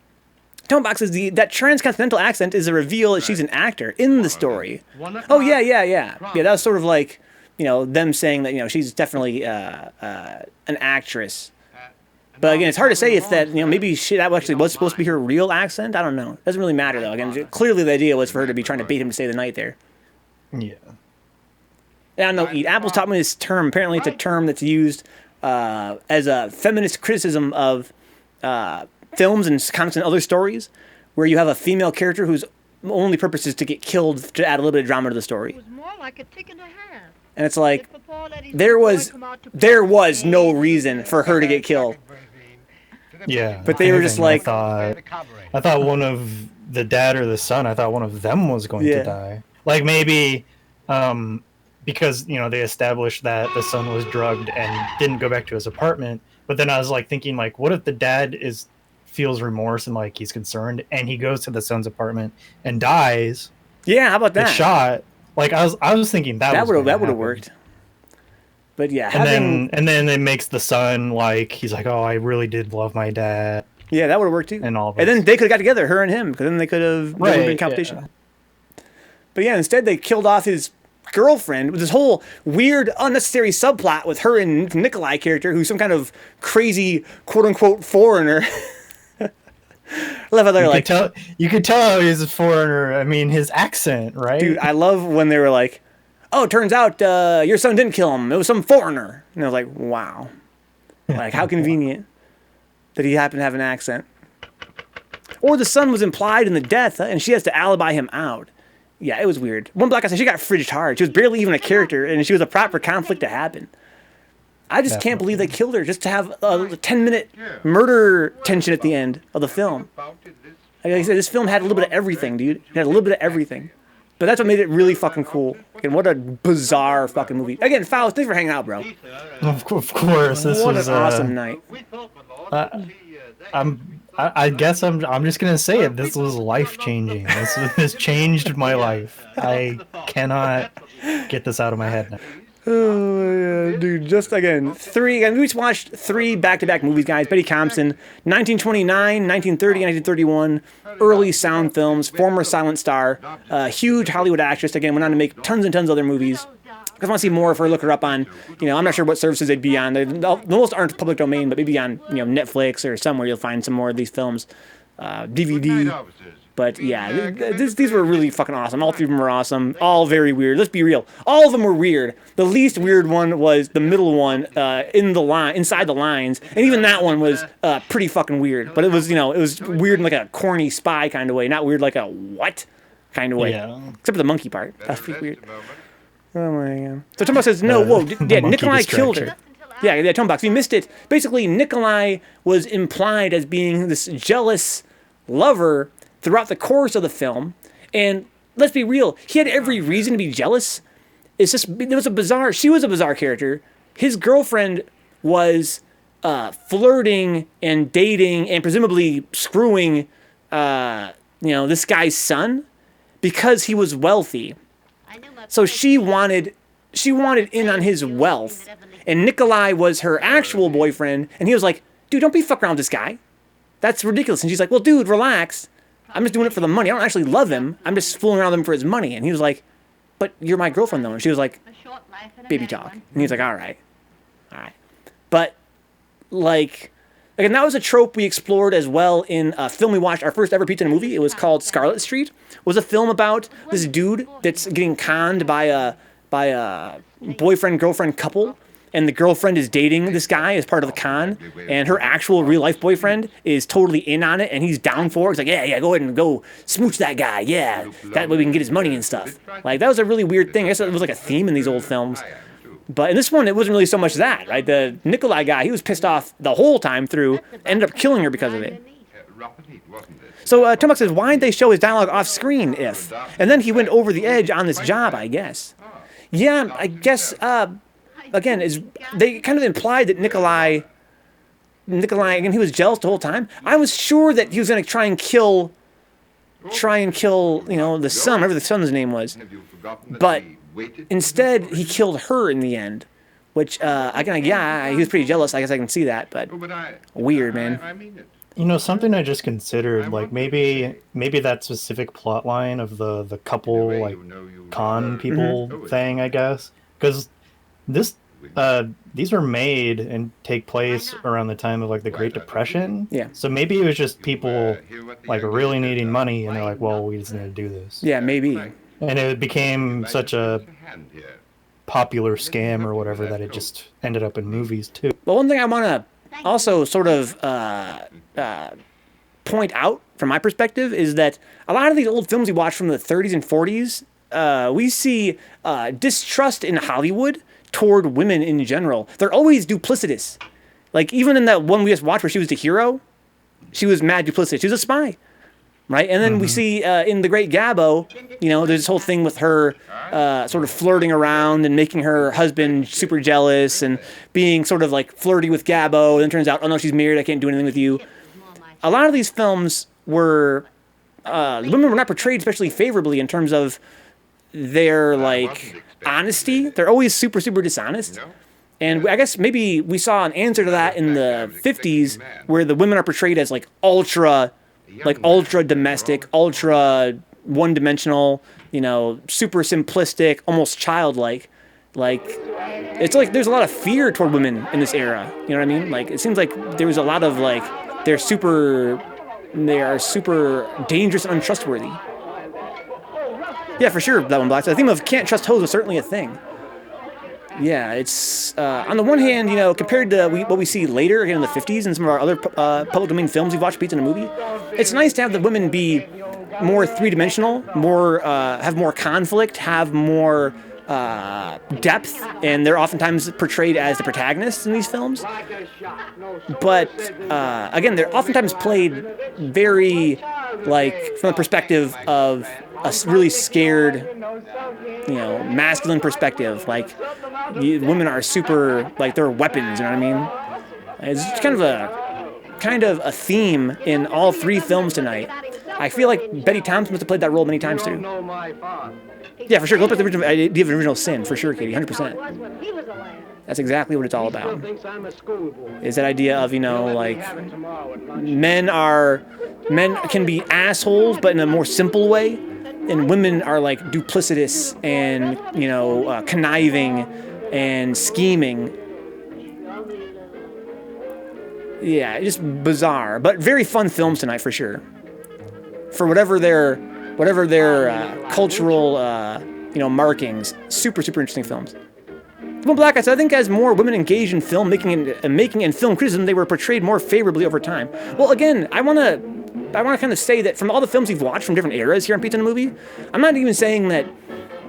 Tonebox says, that transcontinental accent is a reveal that she's an actor in the story. Oh, yeah. Yeah, that was sort of like, them saying that, she's definitely an actress. But again, it's hard to say if that, maybe that actually was supposed to be her real accent. I don't know. It doesn't really matter, though. Again, clearly the idea was for her to be trying to bait him to stay the night there. Yeah. I don't know. Apple's taught me this term. Apparently, it's a term that's used as a feminist criticism of films and comics and other stories, where you have a female character whose only purpose is to get killed to add a little bit of drama to the story. It was more like a tick and a half. And it's like there was no reason for her to get killed. Yeah. But they were just like, I thought one of the dad or the son. I thought one of them was going to die. Like maybe because, they established that the son was drugged and didn't go back to his apartment. But then I was like thinking, like, what if the dad feels remorse and like he's concerned and he goes to the son's apartment and dies? Yeah, how about that? Gets shot. Like I was thinking that would have worked. But yeah, and then it makes the son like he's like, oh, I really did love my dad. Yeah, that would have worked too. And all. And then they could have got together, her and him, because then they could have been competition. Yeah. But yeah, instead they killed off his girlfriend with this whole weird, unnecessary subplot with her and Nikolai character, who's some kind of crazy, quote-unquote, foreigner. I love how they're like... You could tell he's a foreigner. I mean, his accent, right? Dude, I love when they were like, oh, it turns out your son didn't kill him. It was some foreigner. And I was like, wow. Like, how convenient that he happened to have an accent. Or the son was implied in the death, and she has to alibi him out. Yeah, it was weird. One black guy said she got fridged hard. She was barely even a character, and she was a proper conflict to happen. I just can't believe they killed her just to have a 10-minute murder tension at the end of the film. Like I said, this film had a little bit of everything, dude. It had a little bit of everything. But that's what made it really fucking cool. And what a bizarre fucking movie. Again, Faust, thanks for hanging out, bro. Of course. This was an awesome night. I guess I'm just gonna say it. This was life-changing. This changed my life. I cannot get this out of my head now. Oh, yeah, dude, just again, we just watched 3 back-to-back movies, guys. Betty Compson, 1929, 1930, 1931, early sound films, former silent star, huge Hollywood actress. Again, went on to make tons and tons of other movies. If you want to see more of her, look her up on, I'm not sure what services they'd be on. Most aren't public domain, but maybe on, Netflix or somewhere you'll find some more of these films, DVD. But yeah, these were really fucking awesome. All 3 of them were awesome. All very weird. Let's be real. All of them were weird. The least weird one was the middle one, inside the lines, and even that one was pretty fucking weird. But it was, it was weird in like a corny spy kind of way, not weird like a what kind of way. Yeah. Except for the monkey part. That's pretty weird. Oh my god. So Tombox says, no, whoa, yeah, Nikolai killed her. Yeah, Tombox, we missed it. Basically, Nikolai was implied as being this jealous lover throughout the course of the film. And let's be real, he had every reason to be jealous. She was a bizarre character. His girlfriend was flirting and dating and presumably screwing, this guy's son because he was wealthy. So she wanted in on his wealth, and Nikolai was her actual boyfriend, and he was like, dude, don't be fucking around with this guy. That's ridiculous. And she's like, well, dude, relax. I'm just doing it for the money. I don't actually love him. I'm just fooling around with him for his money. And he was like, but you're my girlfriend, though. And she was like, baby talk. And he was like, all right. All right. But, like, again, that was a trope we explored as well in a film we watched, our first ever Pizza in a Movie. It was called Scarlet Street. It was a film about this dude that's getting conned by a boyfriend-girlfriend couple. And the girlfriend is dating this guy as part of the con, and her actual real-life boyfriend is totally in on it, and he's down for it. He's like, yeah, go ahead and go smooch that guy, yeah. That way we can get his money and stuff. Like, that was a really weird thing. I guess it was like a theme in these old films. But in this one, it wasn't really so much that, right? The Nikolai guy, he was pissed off the whole time through, ended up killing her because of it. So Tomac says, why didn't they show his dialogue off-screen if? And then he went over the edge on this job, I guess. Yeah, I guess... Again, they kind of implied that Nikolai, again, he was jealous the whole time. I was sure that he was going to try and kill, the son, whatever the son's name was. But instead, he killed her in the end, which, again, yeah, he was pretty jealous. I guess I can see that, but weird, man. You know, something I just considered, like maybe that specific plot line of the couple, like, con people thing, I guess, because these were made and take place around the time of like the Great Depression. Yeah. So maybe it was just people like really needing money, and they're like, "Well, we just need to do this." Yeah, maybe. And it became such a popular scam or whatever that it just ended up in movies too. Well, one thing I want to also sort of point out from my perspective is that a lot of these old films we watch from the 30s and 40s, we see distrust in Hollywood toward women in general. They're always duplicitous. Like, even in that one we just watched where she was the hero, she was mad duplicitous. She was a spy, right? And then we see in The Great Gabbo, there's this whole thing with her sort of flirting around and making her husband super jealous and being sort of like flirty with Gabbo. And then it turns out, oh no, she's married, I can't do anything with you. A lot of these films were, women were not portrayed especially favorably in terms of their, like, honesty. They're always super, super dishonest. And I guess maybe we saw an answer to that in the 50s where the women are portrayed as like ultra domestic, ultra one-dimensional, super simplistic, almost childlike. Like, it's like there's a lot of fear toward women in this era. You know what I mean? Like, it seems like there was a lot of like, they are super dangerous and untrustworthy. Yeah, for sure, that one, Black. So the theme of can't trust hoes was certainly a thing. Yeah, it's, on the one hand, compared to what we see later, again, in the 50s and some of our other public domain films we've watched, Pizza in a Movie, it's nice to have the women be more three-dimensional, have more conflict, have more depth, and they're oftentimes portrayed as the protagonists in these films. But, again, they're oftentimes played very, like, from the perspective of a really scared, masculine perspective. Like, women are super, like, they're weapons, you know what I mean? It's kind of a theme in all three films tonight. I feel like Betty Thompson must have played that role many times too. Yeah, for sure. Go up with the original idea of original sin, for sure, Katie, 100%. That's exactly what it's all about. Is that idea of, like, men can be assholes, but in a more simple way, and women are like duplicitous and, conniving and scheming. Yeah, just bizarre, but very fun films tonight for sure. For whatever their cultural, markings, super, super interesting films. Well, Black, I think as more women engaged in film making and film criticism, they were portrayed more favorably over time. Well, again, I want to kind of say that from all the films we've watched from different eras here on Pizza in a Movie, I'm not even saying that,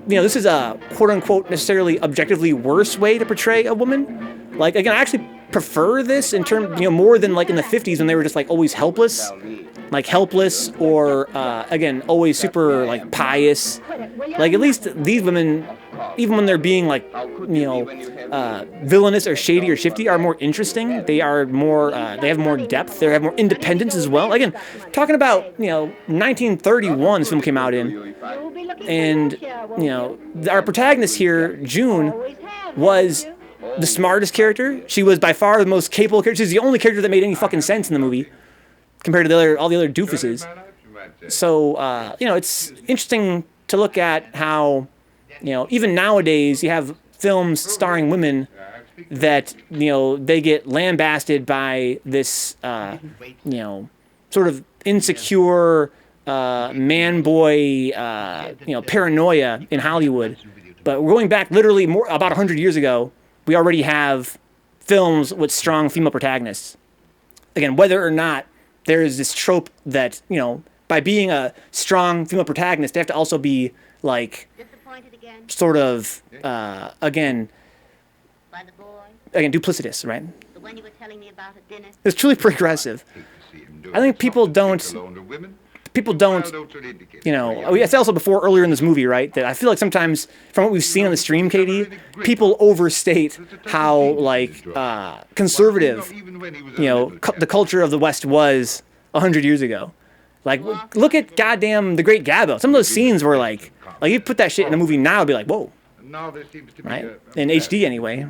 this is a quote-unquote necessarily objectively worse way to portray a woman. Like, again, I actually prefer this in terms, more than like in the 50s when they were just like always helpless. Like helpless or, again, always super like pious. Like, at least these women, even when they're being like, villainous or shady or shifty, are more interesting. They are more, they have more depth. They have more independence as well. Again, talking about, 1931 this film came out in. And, our protagonist here, June, was the smartest character. She was by far the most capable character. She's the only character that made any fucking sense in the movie compared to all the other doofuses. So, it's interesting to look at how, even nowadays you have films starring women that, they get lambasted by this, sort of insecure man boy, paranoia in Hollywood. But we're going back literally about 100 years ago. We already have films with strong female protagonists. Again, whether or not there is this trope that, by being a strong female protagonist, they have to also be like sort of, again, duplicitous, right? The one you were telling me about at dinner. It's truly progressive. I think people don't, I said also before earlier in this movie, right, that I feel like sometimes from what we've seen on the stream, Katie, people overstate how, like, conservative, the culture of the West was 100 years ago. Like, look at goddamn The Great Gabbo. Some of those scenes were like you put that shit in a movie now, it'd be like, whoa. Right? In HD anyway.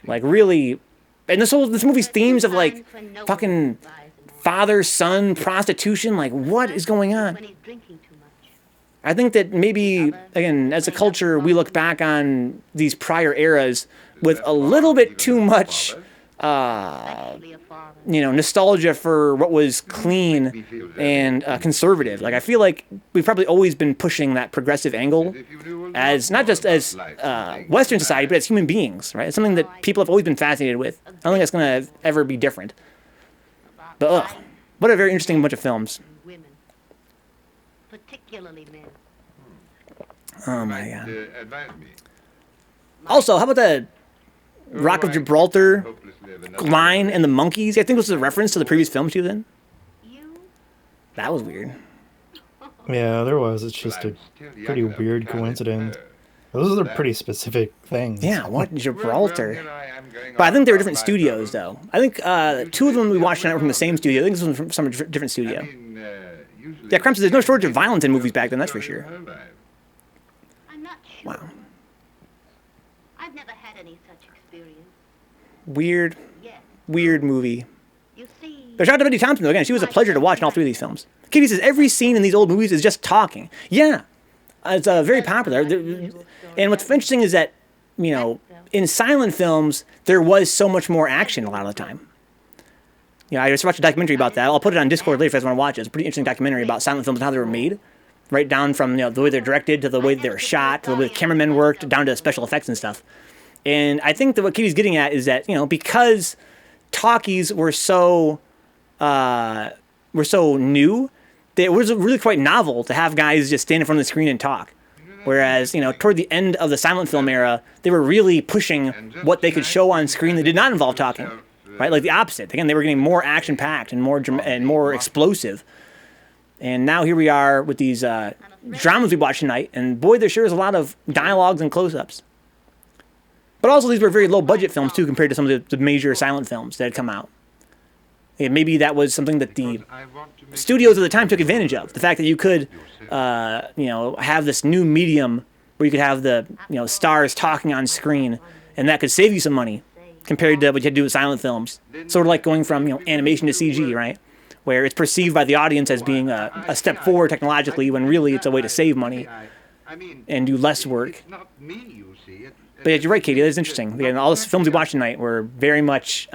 Like, really. And this movie's themes of, like, fucking father, son, prostitution, like, what is going on? I think that maybe, again, as a culture, we look back on these prior eras with a little bit too much, nostalgia for what was clean and conservative. Like, I feel like we've probably always been pushing that progressive angle as, not just as Western society, but as human beings, right? It's something that people have always been fascinated with. I don't think that's going to ever be different. But what a very interesting bunch of films. Women, particularly men. Oh my god. Also, how about the Rock of Gibraltar line and the monkeys? I think this was a reference to the previous film she was in. That was weird. Yeah, there was. It's just a pretty weird coincidence. Those are pretty specific things. Yeah, what? Gibraltar? But I think they were different studios, though. I think two of them we watched tonight were from the same studio. I think this was from some different studio. Yeah, Crump says there's no shortage of violence in movies back then, that's for sure. I'm not sure. Wow. I've never had any such experience. Weird movie. But shout out to Betty Thompson, though. Again, she was a pleasure to watch in all three of these films. Katie says every scene in these old movies is just talking. Yeah. It's very popular. And what's interesting is that, in silent films, there was so much more action a lot of the time. I just watched a documentary about that. I'll put it on Discord later if you guys want to watch it. It's a pretty interesting documentary about silent films and how they were made. Right down from, the way they're directed, to the way they were shot, to the way the cameramen worked, down to special effects and stuff. And I think that what Katie's getting at is that, because talkies were so new, it was really quite novel to have guys just stand in front of the screen and talk. Whereas, toward the end of the silent film era, they were really pushing what they could show on screen that did not involve talking, right? Like the opposite. Again, they were getting more action-packed and more explosive. And now here we are with these dramas we watched tonight, and boy, there sure is a lot of dialogues and close-ups. But also, these were very low-budget films, too, compared to some of the major silent films that had come out. And maybe that was something that the studios at the time took advantage of. The fact that you could, have this new medium where you could have the, stars talking on screen, and that could save you some money compared to what you had to do with silent films. Sort of like going from, animation to CG, right? Where it's perceived by the audience as being a step forward technologically, when really it's a way to save money and do less work. But yeah, you're right, Katie. That's interesting. Again, all the films we watched tonight were very much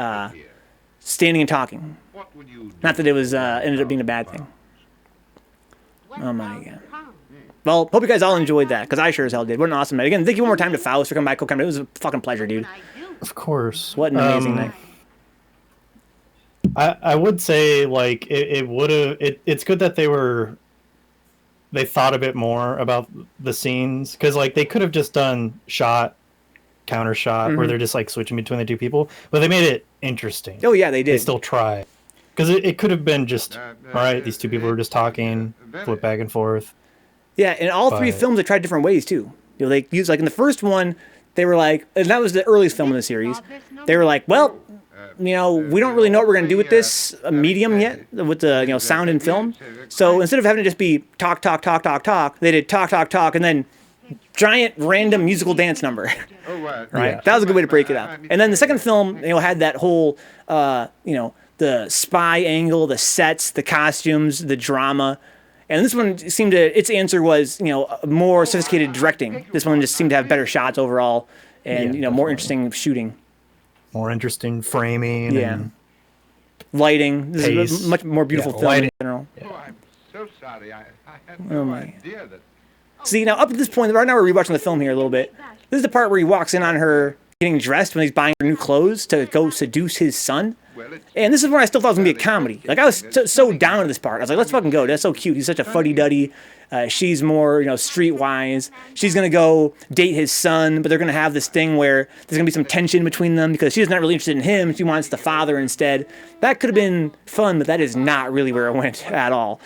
standing and talking. Not that it was ended up being a bad thing. Oh my god. Well, hope you guys all enjoyed that, because I sure as hell did. What an awesome night. Again, thank you one more time to Faust for coming by. It was a fucking pleasure, dude. Of course. What an amazing night. I would say, like, it's good that they thought a bit more about the scenes, because, like, they could have just done shot, counter shot, where they're just, like, switching between the two people, but they made it interesting. Oh yeah, they did. They still try, because it could have been just, all right, these two people were just talking, flip back and forth. Yeah, and all three films they tried different ways too. They used, like, in the first one, they were like, and that was the earliest film in the series, they were like, well, we don't really know what we're going to do with this medium yet, with the, sound and film. So instead of having to just be talk, they did talk, and then giant random musical dance number. Right? Yeah. That was a good way to break it up. And then the second film, had that whole, the spy angle, the sets, the costumes, the drama. And this one its answer was, more sophisticated directing. This one just seemed to have better shots overall and more definitely. interesting shooting. More interesting framing. Yeah. And lighting. This is a much more beautiful film in general. Oh, I'm so sorry. I had Oh no my. idea that... See, now up to this point, right now we're rewatching the film here a little bit. This is the part where he walks in on her getting dressed when he's buying her new clothes to go seduce his son. And this is where I still thought it was going to be a comedy. Like, I was so down to this part. I was like, let's fucking go. That's so cute. He's such a fuddy-duddy. She's more, streetwise. She's going to go date his son, but they're going to have this thing where there's going to be some tension between them because she's not really interested in him. She wants the father instead. That could have been fun, but that is not really where it went at all.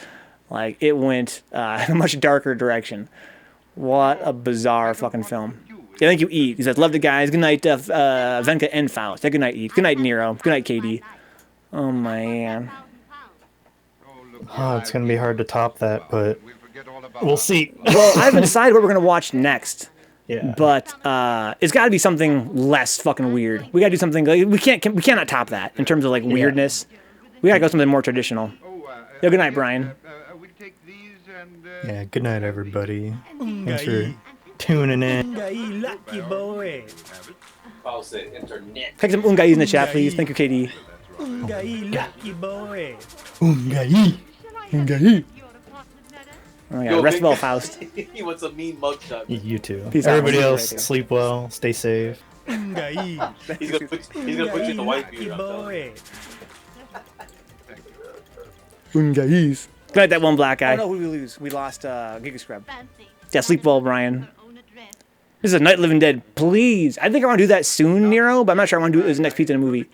Like, it went in a much darker direction. What a bizarre fucking film. Yeah, thank you, Eat. He says, love the guys. Good night, Venka and Faust. Yeah, good night, Eat. Good night, Nero. Good night, KD. Oh, man. Oh, it's going to be hard to top that, but we'll see. Well, I haven't decided what we're going to watch next. Yeah. But it's got to be something less fucking weird. We got to do something, like, we cannot top that in terms of, like, weirdness. We got to go something more traditional. Yeah, good night, Brian. Yeah, good night, everybody. Thanks for tuning in. Lucky boy. Take some ungais in the chat, please. Thank you, KD. Lucky boy. Ungai. Ungai. Oh my god, rest well, Faust. He wants a mean mugshot. You too. Peace out. Everybody else, sleep well, stay safe. He's gonna put you in the white beater. Ungais. Good night, that one black guy. Oh no, who did we lose? We lost Giga Scrub. Yeah, sleep well, Brian. This is a Night Living Dead. Please. I think I want to do that soon, Nero, but I'm not sure I want to do it as the next Pizza in a Movie.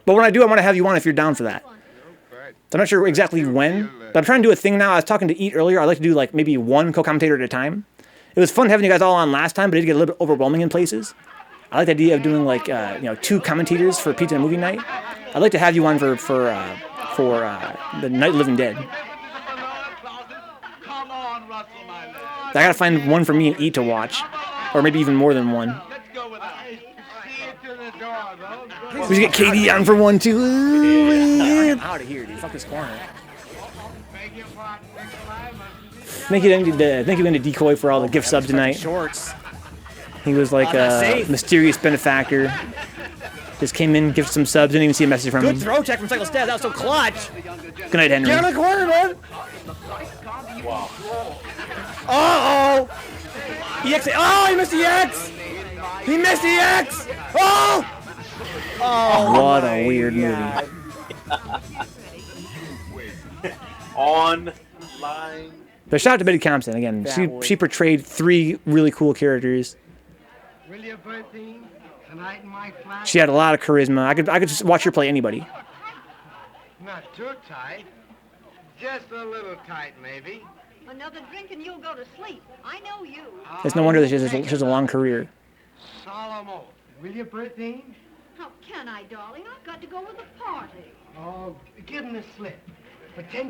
But when I do, I want to have you on if you're down for that. So I'm not sure exactly when, but I'm trying to do a thing now. I was talking to Eat earlier. I'd like to do like maybe one co-commentator at a time. It was fun having you guys all on last time, but it did get a little bit overwhelming in places. I like the idea of doing like two commentators for Pizza and Movie night. I'd like to have you on for the Night Living Dead. I gotta find one for me and Eat to watch, or maybe even more than one. We should get KD on for one too. I'm out of here, dude. Fuck this corner. Thank you to Decoy for all the gift subs tonight. Shorts. He was like a mysterious benefactor. Just came in, gifted some subs, didn't even see a message from him. Good throw check from Cycle Stab. That was so clutch. Good night, Henry. Get on the corner, man. Wow. Uh-oh. EX. Oh, he missed the X. He missed the X. Oh. Oh, what a weird movie. Online. But shout out to Betty Compton again. She portrayed 3 really cool characters. She had a lot of charisma. I could just watch her play anybody. Not too tight. Just a little tight, maybe. Another drink and you'll go to sleep. I know you. It's no wonder that she has a long career. Solemn oath. Will you, Bertine? How can I, darling? I've got to go with the party. Oh, give him the slip. Pretend